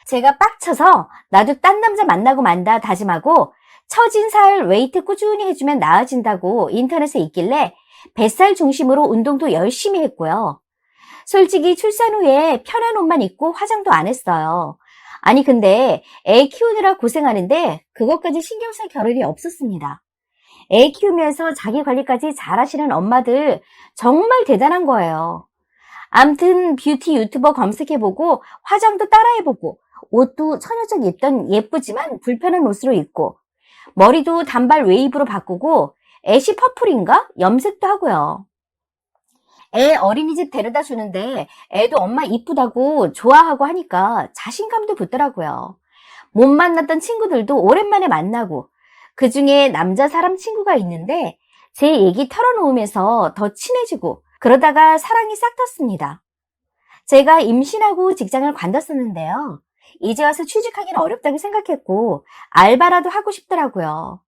제가 빡쳐서 나도 딴 남자 만나고 만다 다짐하고 처진 살 웨이트 꾸준히 해주면 나아진다고 인터넷에 있길래 뱃살 중심으로 운동도 열심히 했고요. 솔직히 출산 후에 편한 옷만 입고 화장도 안 했어요. 아니 근데 애 키우느라 고생하는데 그것까지 신경 쓸 겨를이 없었습니다. 애 키우면서 자기 관리까지 잘하시는 엄마들 정말 대단한 거예요. 암튼 뷰티 유튜버 검색해보고 화장도 따라해보고 옷도 천여쩍 입던 예쁘지만 불편한 옷으로 입고 머리도 단발 웨이브로 바꾸고 애쉬 퍼플인가? 염색도 하고요. 애 어린이집 데려다 주는데 애도 엄마 이쁘다고 좋아하고 하니까 자신감도 붙더라고요. 못 만났던 친구들도 오랜만에 만나고 그중에 남자 사람 친구가 있는데 제 얘기 털어놓으면서 더 친해지고 그러다가 사랑이 싹 텄습니다. 제가 임신하고 직장을 관뒀었는데요. 이제 와서 취직하기는 어렵다고 생각했고 알바라도 하고 싶더라고요.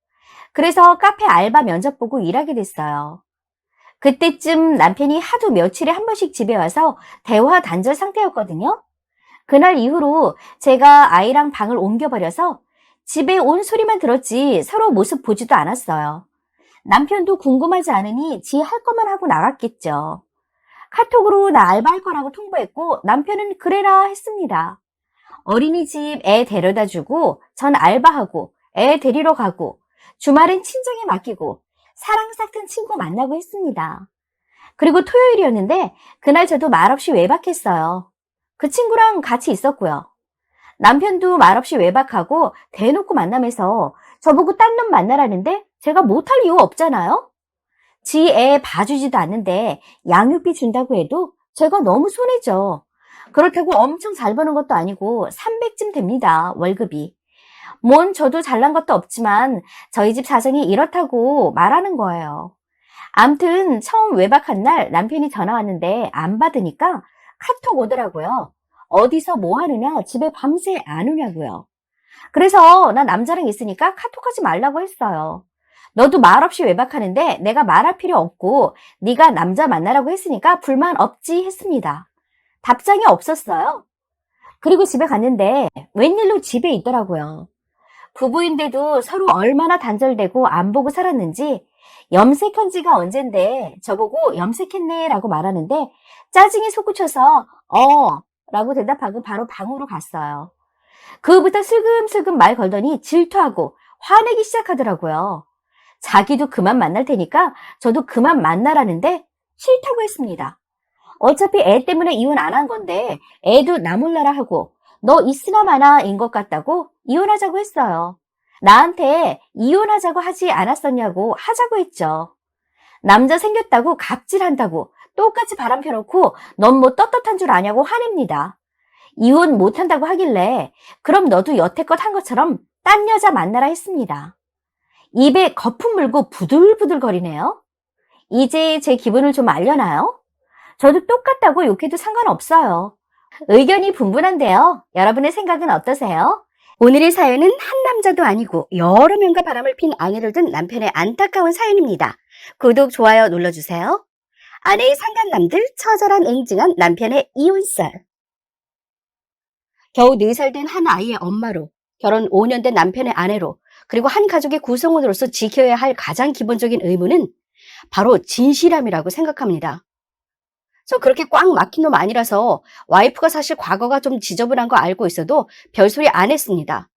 그래서 카페 알바 면접 보고 일하게 됐어요. 그때쯤 남편이 하도 며칠에 한 번씩 집에 와서 대화 단절 상태였거든요. 그날 이후로 제가 아이랑 방을 옮겨버려서 집에 온 소리만 들었지 서로 모습 보지도 않았어요. 남편도 궁금하지 않으니 지 할 것만 하고 나갔겠죠. 카톡으로 나 알바할 거라고 통보했고 남편은 그래라 했습니다. 어린이집 애 데려다 주고 전 알바하고 애 데리러 가고 주말엔 친정에 맡기고 사랑 싹튼 친구 만나고 했습니다. 그리고 토요일이었는데 그날 저도 말없이 외박했어요. 그 친구랑 같이 있었고요. 남편도 말없이 외박하고 대놓고 만나면서 저보고 딴 놈 만나라는데 제가 못할 이유 없잖아요. 지 애 봐주지도 않는데 양육비 준다고 해도 제가 너무 손해죠. 그렇다고 엄청 잘 버는 것도 아니고 300쯤 됩니다, 월급이. 뭔 저도 잘난 것도 없지만 저희 집 사정이 이렇다고 말하는 거예요. 암튼 처음 외박한 날 남편이 전화 왔는데 안 받으니까 카톡 오더라고요. 어디서 뭐 하느냐, 집에 밤새 안 오냐고요. 그래서 나 남자랑 있으니까 카톡하지 말라고 했어요. 너도 말없이 외박하는데 내가 말할 필요 없고 네가 남자 만나라고 했으니까 불만 없지 했습니다. 답장이 없었어요. 그리고 집에 갔는데 웬일로 집에 있더라고요. 부부인데도 서로 얼마나 단절되고 안 보고 살았는지 염색한 지가 언젠데 저보고 염색했네 라고 말하는데 짜증이 솟구쳐서 라고 대답하고 바로 방으로 갔어요. 그 후부터 슬금슬금 말 걸더니 질투하고 화내기 시작하더라고요. 자기도 그만 만날 테니까 저도 그만 만나라는데 싫다고 했습니다. 어차피 애 때문에 이혼 안 한 건데 애도 나 몰라라 하고 너 있으나 마나인 것 같다고 이혼하자고 했어요. 나한테 이혼하자고 하지 않았었냐고 하자고 했죠. 남자 생겼다고 갑질한다고 똑같이 바람 펴놓고 넌 뭐 떳떳한 줄 아냐고 화냅니다. 이혼 못한다고 하길래 그럼 너도 여태껏 한 것처럼 딴 여자 만나라 했습니다. 입에 거품 물고 부들부들 거리네요. 이제 제 기분을 좀 알려나요? 저도 똑같다고 욕해도 상관없어요. 의견이 분분한데요. 여러분의 생각은 어떠세요? 오늘의 사연은 한 남자도 아니고 여러 명과 바람을 핀 아내를 둔 남편의 안타까운 사연입니다. 구독, 좋아요 눌러주세요. 아내의 상간남들 처절한 응징한 남편의 이혼썰. 겨우 4살 된 한 아이의 엄마로, 결혼 5년 된 남편의 아내로, 그리고 한 가족의 구성원으로서 지켜야 할 가장 기본적인 의무는 바로 진실함이라고 생각합니다. 저 그렇게 꽉 막힌 놈 아니라서 와이프가 사실 과거가 좀 지저분한 거 알고 있어도 별소리 안 했습니다.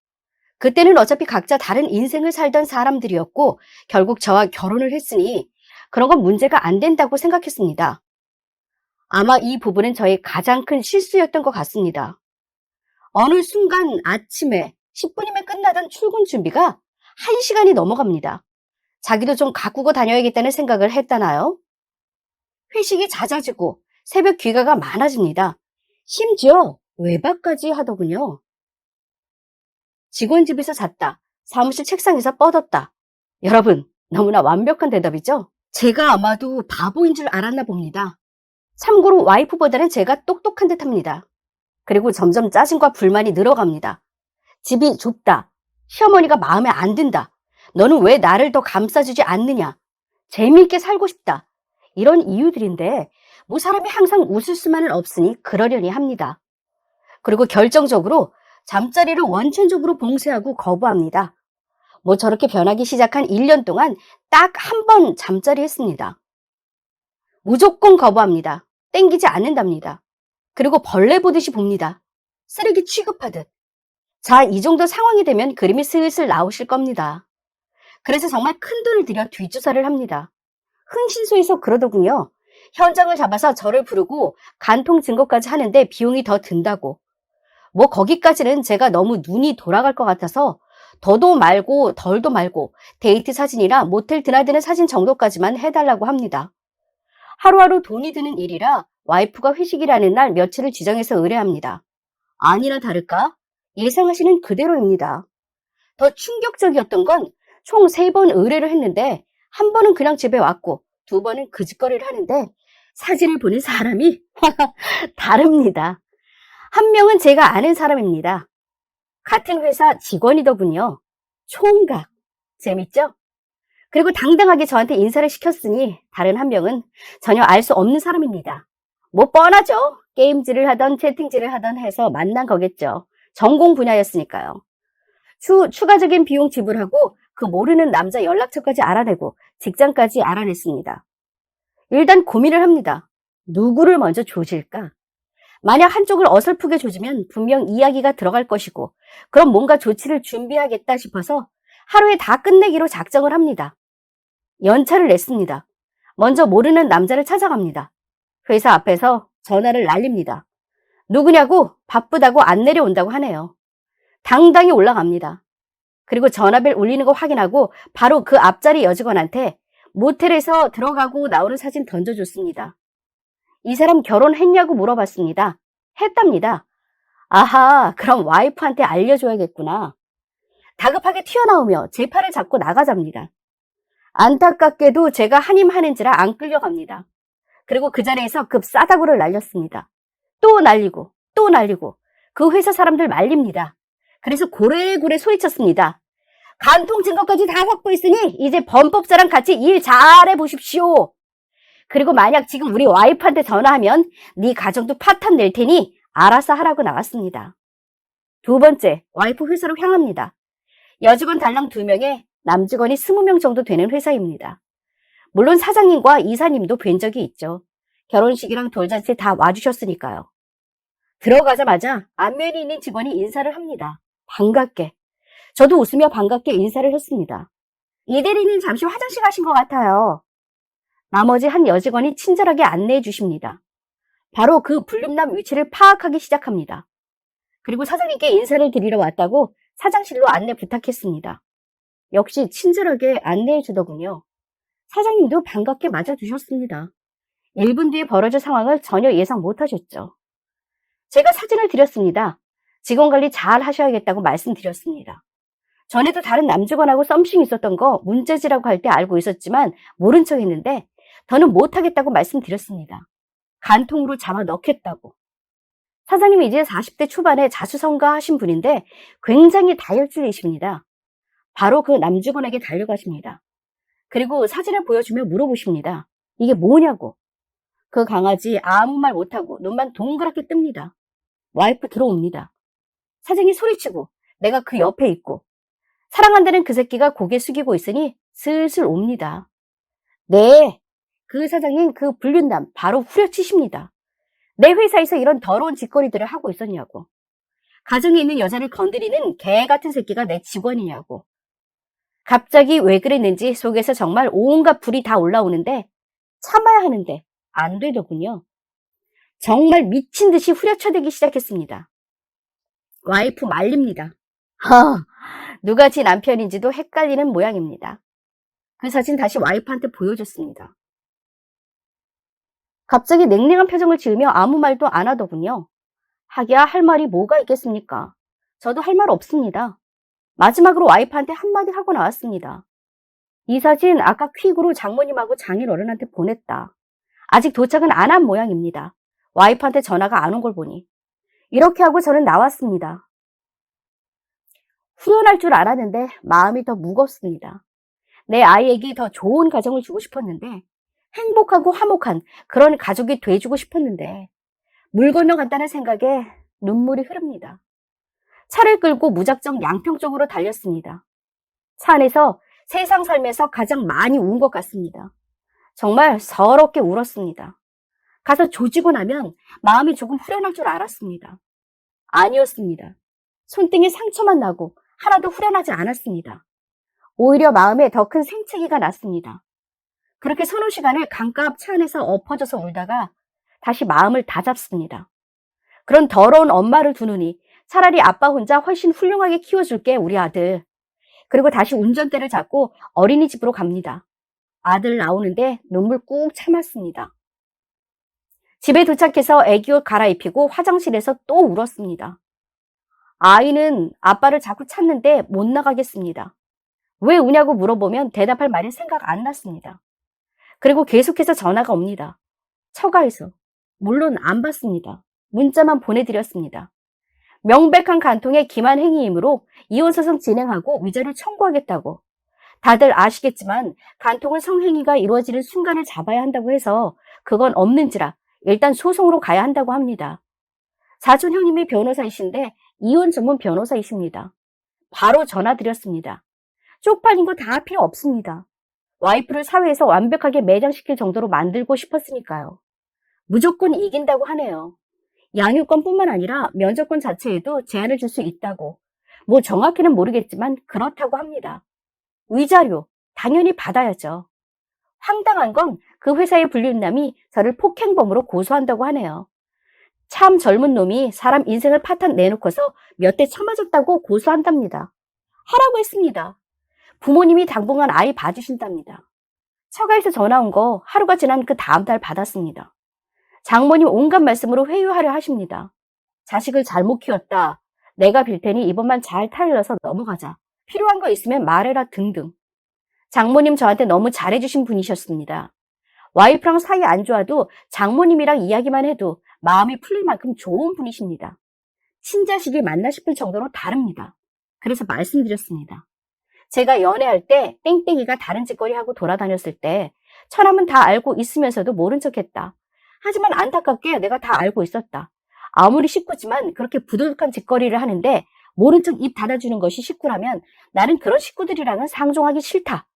그때는 어차피 각자 다른 인생을 살던 사람들이었고 결국 저와 결혼을 했으니 그런 건 문제가 안 된다고 생각했습니다. 아마 이 부분은 저의 가장 큰 실수였던 것 같습니다. 어느 순간 아침에 10분이면 끝나던 출근 준비가 1시간이 넘어갑니다. 자기도 좀 가꾸고 다녀야겠다는 생각을 했다나요? 회식이 잦아지고 새벽 귀가가 많아집니다. 심지어 외박까지 하더군요. 직원 집에서 잤다. 사무실 책상에서 뻗었다. 여러분, 너무나 완벽한 대답이죠? 제가 아마도 바보인 줄 알았나 봅니다. 참고로 와이프보다는 제가 똑똑한 듯 합니다. 그리고 점점 짜증과 불만이 늘어갑니다. 집이 좁다. 시어머니가 마음에 안 든다. 너는 왜 나를 더 감싸주지 않느냐. 재미있게 살고 싶다. 이런 이유들인데 뭐 사람이 항상 웃을 수만은 없으니 그러려니 합니다. 그리고 결정적으로 잠자리를 원천적으로 봉쇄하고 거부합니다. 뭐 저렇게 변하기 시작한 1년 동안 딱 한 번 잠자리 했습니다. 무조건 거부합니다. 땡기지 않는답니다. 그리고 벌레 보듯이 봅니다. 쓰레기 취급하듯. 자, 이 정도 상황이 되면 그림이 슬슬 나오실 겁니다. 그래서 정말 큰돈을 들여 뒷조사를 합니다. 흥신소에서 그러더군요. 현장을 잡아서 저를 부르고 간통 증거까지 하는데 비용이 더 든다고. 뭐 거기까지는 제가 너무 눈이 돌아갈 것 같아서 더도 말고 덜도 말고 데이트 사진이나 모텔 드나드는 사진 정도까지만 해달라고 합니다. 하루하루 돈이 드는 일이라 와이프가 회식이라는 날 며칠을 지정해서 의뢰합니다. 아니나 다를까 예상하시는 그대로입니다. 더 충격적이었던 건 총 3번 의뢰를 했는데 한 번은 그냥 집에 왔고 2번은 그 짓거리를 하는데 사진을 보는 사람이 다릅니다. 한 명은 제가 아는 사람입니다. 같은 회사 직원이더군요. 총각. 재밌죠? 그리고 당당하게 저한테 인사를 시켰으니 다른 한 명은 전혀 알 수 없는 사람입니다. 뭐 뻔하죠. 게임질을 하던 채팅질을 하던 해서 만난 거겠죠. 전공 분야였으니까요. 추가적인 비용 지불하고 그 모르는 남자 연락처까지 알아내고 직장까지 알아냈습니다. 일단 고민을 합니다. 누구를 먼저 조질까? 만약 한쪽을 어설프게 조지면 분명 이야기가 들어갈 것이고 그럼 뭔가 조치를 준비하겠다 싶어서 하루에 다 끝내기로 작정을 합니다. 연차를 냈습니다. 먼저 모르는 남자를 찾아갑니다. 회사 앞에서 전화를 날립니다. 누구냐고 바쁘다고 안 내려온다고 하네요. 당당히 올라갑니다. 그리고 전화벨 울리는 거 확인하고 바로 그 앞자리 여직원한테 모텔에서 들어가고 나오는 사진 던져줬습니다. 이 사람 결혼했냐고 물어봤습니다. 했답니다. 아하, 그럼 와이프한테 알려줘야겠구나. 다급하게 튀어나오며 제 팔을 잡고 나가잡니다. 안타깝게도 제가 한임 하는지라 안 끌려갑니다. 그리고 그 자리에서 급 싸다구를 날렸습니다. 또 날리고 또 날리고 그 회사 사람들 말립니다. 그래서 고래고래 소리쳤습니다. 간통 증거까지 다 확보했으니 이제 범법자랑 같이 일 잘해 보십시오. 그리고 만약 지금 우리 와이프한테 전화하면 네 가정도 파탄 낼 테니 알아서 하라고 나왔습니다. 2번째, 와이프 회사로 향합니다. 여직원 달랑 2명에 남직원이 20명 정도 되는 회사입니다. 물론 사장님과 이사님도 뵌 적이 있죠. 결혼식이랑 돌잔치 다 와주셨으니까요. 들어가자마자 안면이 있는 직원이 인사를 합니다. 반갑게. 저도 웃으며 반갑게 인사를 했습니다. 이 대리는 잠시 화장실 가신 것 같아요. 나머지 한 여직원이 친절하게 안내해 주십니다. 바로 그 불륜남 위치를 파악하기 시작합니다. 그리고 사장님께 인사를 드리러 왔다고 사장실로 안내 부탁했습니다. 역시 친절하게 안내해 주더군요. 사장님도 반갑게 맞아주셨습니다. 1분 뒤에 벌어질 상황을 전혀 예상 못하셨죠. 제가 사진을 드렸습니다. 직원 관리 잘 하셔야겠다고 말씀드렸습니다. 전에도 다른 남직원하고 썸씽 있었던 거 문제지라고 할 때 알고 있었지만 모른 척 했는데 더는 못하겠다고 말씀드렸습니다. 간통으로 잡아 넣겠다고. 사장님이 이제 40대 초반에 자수성가하신 분인데 굉장히 다혈질이십니다. 바로 그 남직원에게 달려가십니다. 그리고 사진을 보여주며 물어보십니다. 이게 뭐냐고. 그 강아지 아무 말 못하고 눈만 동그랗게 뜹니다. 와이프 들어옵니다. 사장이 소리치고 내가 그 옆에 있고 사랑한다는 그 새끼가 고개 숙이고 있으니 슬슬 옵니다. 네, 그 사장님 그 불륜남 바로 후려치십니다. 내 회사에서 이런 더러운 짓거리들을 하고 있었냐고. 가정에 있는 여자를 건드리는 개 같은 새끼가 내 직원이냐고. 갑자기 왜 그랬는지 속에서 정말 온갖 불이 다 올라오는데 참아야 하는데 안 되더군요. 정말 미친 듯이 후려쳐대기 시작했습니다. 와이프 말립니다. 누가 지 남편인지도 헷갈리는 모양입니다. 그 사진 다시 와이프한테 보여줬습니다. 갑자기 냉랭한 표정을 지으며 아무 말도 안 하더군요. 하기야 할 말이 뭐가 있겠습니까? 저도 할 말 없습니다. 마지막으로 와이프한테 한마디 하고 나왔습니다. 이 사진 아까 퀵으로 장모님하고 장인 어른한테 보냈다. 아직 도착은 안 한 모양입니다. 와이프한테 전화가 안 온 걸 보니. 이렇게 하고 저는 나왔습니다. 후련할 줄 알았는데 마음이 더 무겁습니다. 내 아이에게 더 좋은 가정을 주고 싶었는데, 행복하고 화목한 그런 가족이 돼주고 싶었는데, 물 건너간다는 생각에 눈물이 흐릅니다. 차를 끌고 무작정 양평 쪽으로 달렸습니다. 차 안에서 세상 살면서 가장 많이 운 것 같습니다. 정말 서럽게 울었습니다. 가서 조지고 나면 마음이 조금 후련할 줄 알았습니다. 아니었습니다. 손등에 상처만 나고 하나도 후련하지 않았습니다. 오히려 마음에 더 큰 생채기가 났습니다. 그렇게 서너 시간을 강가 앞 차 안에서 엎어져서 울다가 다시 마음을 다잡습니다. 그런 더러운 엄마를 두느니 차라리 아빠 혼자 훨씬 훌륭하게 키워줄게, 우리 아들. 그리고 다시 운전대를 잡고 어린이집으로 갑니다. 아들 나오는데 눈물 꾹 참았습니다. 집에 도착해서 애기 옷 갈아입히고 화장실에서 또 울었습니다. 아이는 아빠를 자꾸 찾는데 못 나가겠습니다. 왜 우냐고 물어보면 대답할 말이 생각 안 났습니다. 그리고 계속해서 전화가 옵니다. 처가에서. 물론 안 받습니다. 문자만 보내드렸습니다. 명백한 간통의 기만 행위이므로 이혼소송 진행하고 위자료 청구하겠다고. 다들 아시겠지만 간통은 성행위가 이루어지는 순간을 잡아야 한다고 해서 그건 없는지라 일단 소송으로 가야 한다고 합니다. 사촌 형님이 변호사이신데 이혼 전문 변호사이십니다. 바로 전화드렸습니다. 쪽팔린 거 다 필요 없습니다. 와이프를 사회에서 완벽하게 매장시킬 정도로 만들고 싶었으니까요. 무조건 이긴다고 하네요. 양육권뿐만 아니라 면접권 자체에도 제한을 줄 수 있다고. 뭐 정확히는 모르겠지만 그렇다고 합니다. 위자료 당연히 받아야죠. 황당한 건 그 회사의 불륜남이 저를 폭행범으로 고소한다고 하네요. 참 젊은 놈이 사람 인생을 파탄 내놓고서 몇 대 쳐맞았다고 고소한답니다. 하라고 했습니다. 부모님이 당분간 아이 봐주신답니다. 처가에서 전화 온 거 하루가 지난 그 다음 달 받았습니다. 장모님 온갖 말씀으로 회유하려 하십니다. 자식을 잘못 키웠다. 내가 빌 테니 이번만 잘 타일러서 넘어가자. 필요한 거 있으면 말해라 등등. 장모님 저한테 너무 잘해주신 분이셨습니다. 와이프랑 사이 안 좋아도 장모님이랑 이야기만 해도 마음이 풀릴 만큼 좋은 분이십니다. 친자식이 맞나 싶을 정도로 다릅니다. 그래서 말씀드렸습니다. 제가 연애할 때 땡땡이가 다른 짓거리 하고 돌아다녔을 때 처남은 다 알고 있으면서도 모른 척했다. 하지만 안타깝게 내가 다 알고 있었다. 아무리 식구지만 그렇게 부도덕한 짓거리를 하는데 모른 척 입 닫아주는 것이 식구라면 나는 그런 식구들이랑은 상종하기 싫다.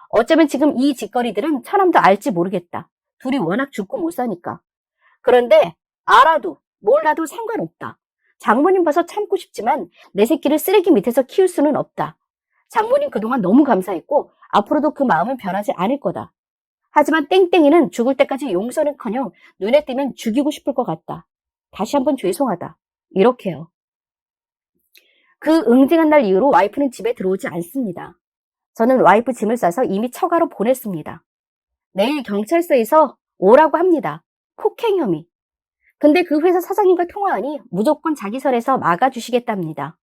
어쩌면 지금 이 짓거리들은 처남도 알지 모르겠다. 둘이 워낙 죽고 못 사니까. 그런데 알아도 몰라도 상관없다. 장모님 봐서 참고 싶지만 내 새끼를 쓰레기 밑에서 키울 수는 없다. 장모님 그동안 너무 감사했고 앞으로도 그 마음은 변하지 않을 거다. 하지만 땡땡이는 죽을 때까지 용서는커녕 눈에 띄면 죽이고 싶을 것 같다. 다시 한번 죄송하다. 이렇게요. 그 응징한 날 이후로 와이프는 집에 들어오지 않습니다. 저는 와이프 짐을 싸서 이미 처가로 보냈습니다. 내일 경찰서에서 오라고 합니다. 폭행 혐의. 근데 그 회사 사장님과 통화하니 무조건 자기 선에서 막아주시겠답니다.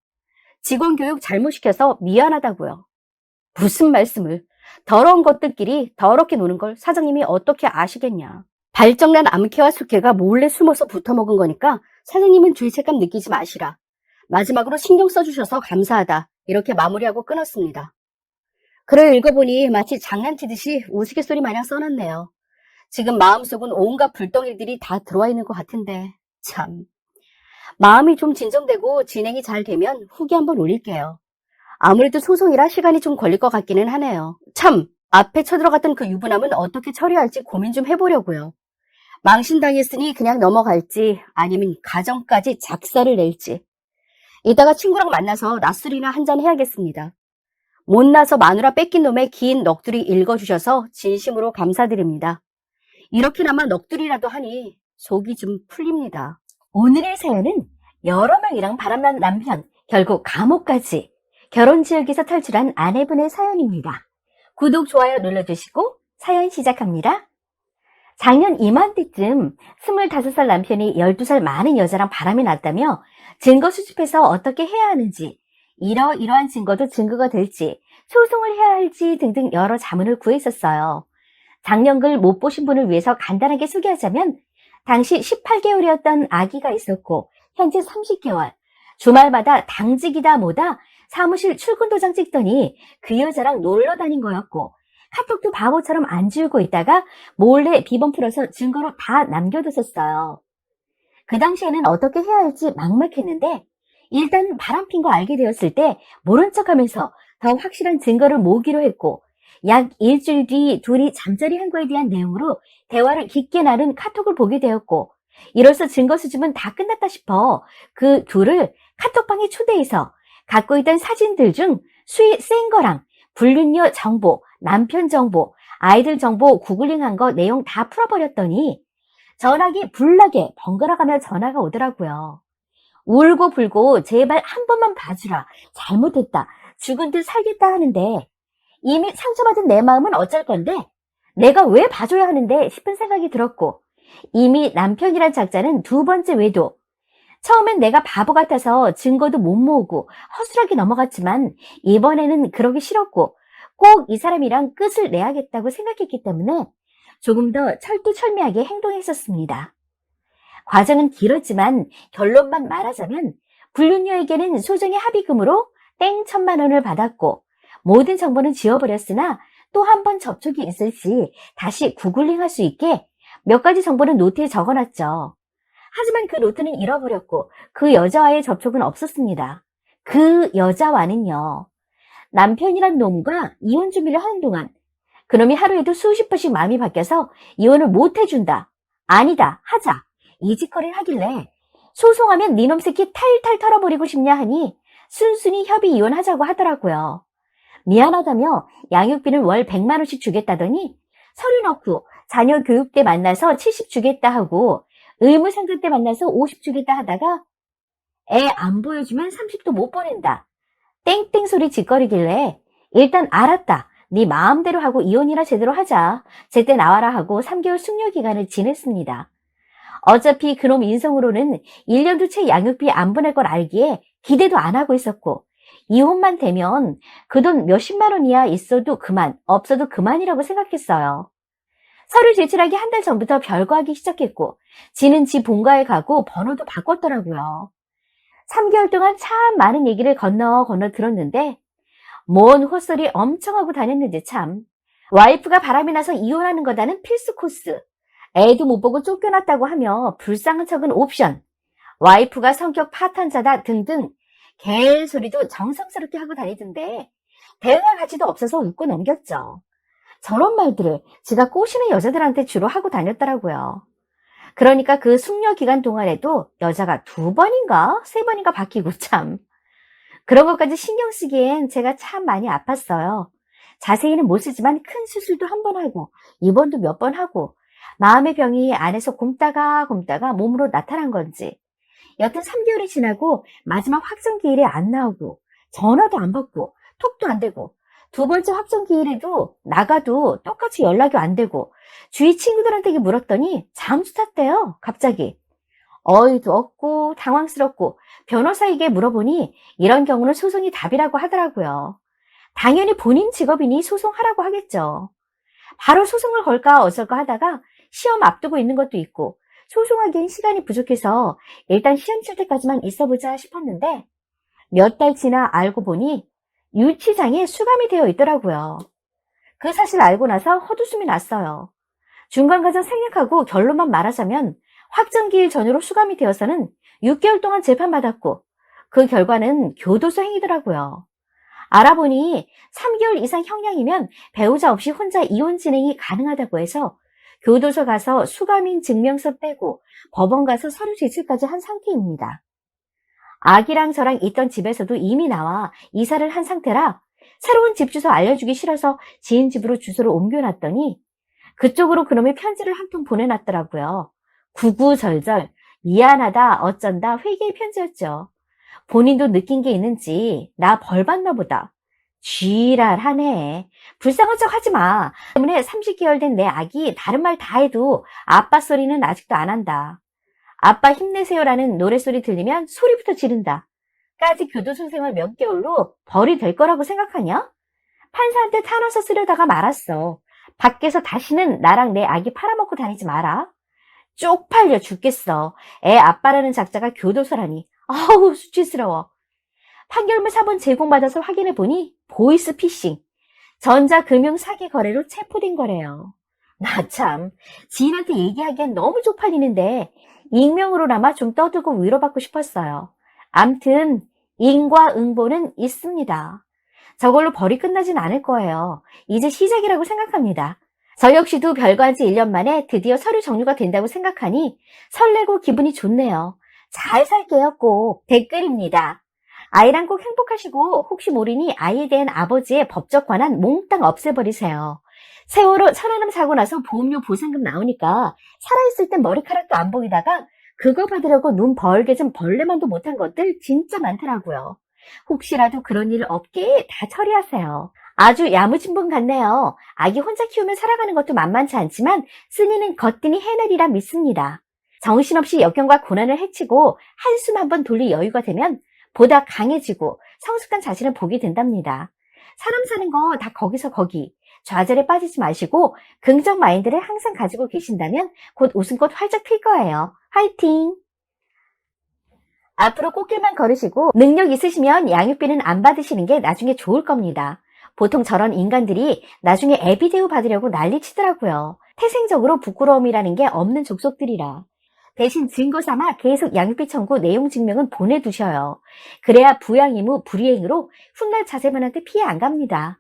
직원 교육 잘못 시켜서 미안하다고요. 무슨 말씀을. 더러운 것들끼리 더럽게 노는 걸 사장님이 어떻게 아시겠냐. 발정난 암캐와 숙캐가 몰래 숨어서 붙어먹은 거니까 사장님은 죄책감 느끼지 마시라. 마지막으로 신경 써주셔서 감사하다. 이렇게 마무리하고 끊었습니다. 글을 읽어보니 마치 장난치듯이 우스갯소리 마냥 써놨네요. 지금 마음속은 온갖 불덩이들이 다 들어와 있는 것 같은데 참. 마음이 좀 진정되고 진행이 잘 되면 후기 한번 올릴게요. 아무래도 소송이라 시간이 좀 걸릴 것 같기는 하네요. 참, 앞에 쳐들어갔던 그 유부남은 어떻게 처리할지 고민 좀 해보려고요. 망신당했으니 그냥 넘어갈지 아니면 가정까지 작사를 낼지. 이따가 친구랑 만나서 낮술이나 한잔 해야겠습니다. 못나서 마누라 뺏긴 놈의 긴 넋두리 읽어주셔서 진심으로 감사드립니다. 이렇게나마 넋두리라도 하니 속이 좀 풀립니다. 오늘의 사연은 여러 명이랑 바람난 남편, 결국 감옥까지 결혼지역에서 탈출한 아내분의 사연입니다. 구독, 좋아요 눌러주시고 사연 시작합니다. 작년 이맘때쯤 25살 남편이 12살 많은 여자랑 바람이 났다며 증거 수집해서 어떻게 해야 하는지, 이러이러한 증거도 증거가 될지, 소송을 해야 할지 등등 여러 자문을 구했었어요. 작년글 못 보신 분을 위해서 간단하게 소개하자면 당시 18개월이었던 아기가 있었고 현재 30개월, 주말마다 당직이다 뭐다 사무실 출근 도장 찍더니 그 여자랑 놀러 다닌 거였고 카톡도 바보처럼 안 지우고 있다가 몰래 비번 풀어서 증거로 다 남겨뒀었어요. 그 당시에는 어떻게 해야 할지 막막했는데 일단 바람핀 거 알게 되었을 때 모른 척하면서 더 확실한 증거를 모으기로 했고 약 일주일 뒤 둘이 잠자리 한 거에 대한 내용으로 대화를 깊게 나눈 카톡을 보게 되었고 이로써 증거 수집은 다 끝났다 싶어 그 둘을 카톡방에 초대해서 갖고 있던 사진들 중 수위 센 거랑 불륜녀 정보, 남편 정보, 아이들 정보 구글링한 거 내용 다 풀어버렸더니 전화기 불나게 번갈아가며 전화가 오더라고요. 울고 불고 제발 한 번만 봐주라. 잘못했다. 죽은 듯 살겠다 하는데 이미 상처받은 내 마음은 어쩔 건데 내가 왜 봐줘야 하는데 싶은 생각이 들었고 이미 남편이란 작자는 두 번째 외도. 처음엔 내가 바보 같아서 증거도 못 모으고 허술하게 넘어갔지만 이번에는 그러기 싫었고 꼭 이 사람이랑 끝을 내야겠다고 생각했기 때문에 조금 더 철두철미하게 행동했었습니다. 과정은 길었지만 결론만 말하자면 불륜녀에게는 소정의 합의금으로 땡 1,000만 원을 받았고 모든 정보는 지워버렸으나 또 한 번 접촉이 있을 시 다시 구글링할 수 있게 몇 가지 정보는 노트에 적어놨죠. 하지만 그 노트는 잃어버렸고 그 여자와의 접촉은 없었습니다. 그 여자와는요. 남편이란 놈과 이혼 준비를 하는 동안 그놈이 하루에도 수십 번씩 마음이 바뀌어서 이혼을 못 해준다. 아니다. 하자. 이 짓거리를 하길래 소송하면 니놈 새끼 탈탈 털어버리고 싶냐 하니 순순히 협의 이혼하자고 하더라고요. 미안하다며 양육비는 월 100만 원씩 주겠다더니 서류 넣고 자녀 교육 때 만나서 70 주겠다 하고 의무 상담 때 만나서 50 주겠다 하다가 애 안 보여주면 30도 못 보낸다. 땡땡 소리 짓거리길래 일단 알았다. 네 마음대로 하고 이혼이나 제대로 하자. 제때 나와라 하고 3개월 숙려 기간을 지냈습니다. 어차피 그놈 인성으로는 1년도 채 양육비 안 보낼 걸 알기에 기대도 안 하고 있었고 이혼만 되면 그 돈 몇십만 원이야 있어도 그만, 없어도 그만이라고 생각했어요. 서류 제출하기 한 달 전부터 별거하기 시작했고 지는 지 본가에 가고 번호도 바꿨더라고요. 3개월 동안 참 많은 얘기를 건너 들었는데 뭔 헛소리 엄청 하고 다녔는지 참. 와이프가 바람이 나서 이혼하는 거다는 필수 코스. 애도 못 보고 쫓겨났다고 하며 불쌍한 척은 옵션. 와이프가 성격 파탄자다 등등 개소리도 정성스럽게 하고 다니던데 대응할 가치도 없어서 웃고 넘겼죠. 저런 말들을 지가 꼬시는 여자들한테 주로 하고 다녔더라고요. 그러니까 그 숙려 기간 동안에도 여자가 2번인가 3번인가 바뀌고 참. 그런 것까지 신경 쓰기엔 제가 참 많이 아팠어요. 자세히는 못 쓰지만 큰 수술도 한 번 하고 입원도 몇 번 하고 마음의 병이 안에서 굼다가 몸으로 나타난 건지 여튼 3개월이 지나고 마지막 확정기일에 안 나오고 전화도 안 받고 톡도 안 되고 두 번째 확정기일에도 나가도 똑같이 연락이 안 되고 주위 친구들한테 물었더니 잠수 탔대요. 갑자기. 어이도 없고 당황스럽고 변호사에게 물어보니 이런 경우는 소송이 답이라고 하더라고요. 당연히 본인 직업이니 소송하라고 하겠죠. 바로 소송을 걸까 어쩔까 하다가 시험 앞두고 있는 것도 있고 소송하기엔 시간이 부족해서 일단 시험 칠 때까지만 있어보자 싶었는데 몇 달 지나 알고 보니 유치장에 수감이 되어 있더라고요. 그 사실 알고 나서 헛웃음이 났어요. 중간 과정 생략하고 결론만 말하자면 확정기일 전후로 수감이 되어서는 6개월 동안 재판받았고 그 결과는 교도소 행위더라고요. 알아보니 3개월 이상 형량이면 배우자 없이 혼자 이혼 진행이 가능하다고 해서 교도소 가서 수감인 증명서 떼고 법원 가서 서류 제출까지 한 상태입니다. 아기랑 저랑 있던 집에서도 이미 나와 이사를 한 상태라 새로운 집 주소 알려주기 싫어서 지인 집으로 주소를 옮겨놨더니 그쪽으로 그놈이 편지를 한 통 보내놨더라고요. 구구절절 미안하다 어쩐다 회개의 편지였죠. 본인도 느낀 게 있는지 나 벌 받나 보다. 쥐랄하네. 불쌍한 척 하지 마. 때문에 30개월 된 내 아기 다른 말 다 해도 아빠 소리는 아직도 안 한다. 아빠 힘내세요라는 노랫소리 들리면 소리부터 지른다. 까지 교도소 생활 몇 개월로 벌이 될 거라고 생각하냐? 판사한테 탄원서 쓰려다가 말았어. 밖에서 다시는 나랑 내 아기 팔아먹고 다니지 마라. 쪽팔려 죽겠어. 애 아빠라는 작자가 교도소라니. 아우 수치스러워. 판결문 4번 제공받아서 확인해보니 보이스피싱, 전자금융 사기 거래로 체포된 거래요. 나 참 지인한테 얘기하기엔 너무 쪽팔리는데 익명으로나마 좀 떠들고 위로받고 싶었어요. 암튼 인과응보는 있습니다. 저걸로 벌이 끝나진 않을 거예요. 이제 시작이라고 생각합니다. 저 역시도 별거한 지 1년 만에 드디어 서류 정리가 된다고 생각하니 설레고 기분이 좋네요. 잘 살게요. 꼭 댓글입니다. 아이랑 꼭 행복하시고 혹시 모르니 아이에 대한 아버지의 법적 권한 몽땅 없애버리세요. 세월호 천안함 사고 나서 보험료 보상금 나오니까 살아있을 땐 머리카락도 안 보이다가 그거 받으려고 눈 벌게 좀 벌레만도 못한 것들 진짜 많더라고요. 혹시라도 그런 일 없게 다 처리하세요. 아주 야무진 분 같네요. 아기 혼자 키우며 살아가는 것도 만만치 않지만 쓰니는 거뜬히 해내리라 믿습니다. 정신없이 역경과 고난을 헤치고 한숨 한번 돌릴 여유가 되면 보다 강해지고 성숙한 자신을 보게 된답니다. 사람 사는 거 다 거기서 거기. 좌절에 빠지지 마시고 긍정 마인드를 항상 가지고 계신다면 곧 웃음꽃 활짝 필 거예요. 화이팅! 앞으로 꽃길만 걸으시고 능력 있으시면 양육비는 안 받으시는 게 나중에 좋을 겁니다. 보통 저런 인간들이 나중에 애비 대우 받으려고 난리치더라고요. 태생적으로 부끄러움이라는 게 없는 족속들이라. 대신 증거 삼아 계속 양육비 청구 내용 증명은 보내두셔요. 그래야 부양 의무 불이행으로 훗날 자제분한테 피해 안 갑니다.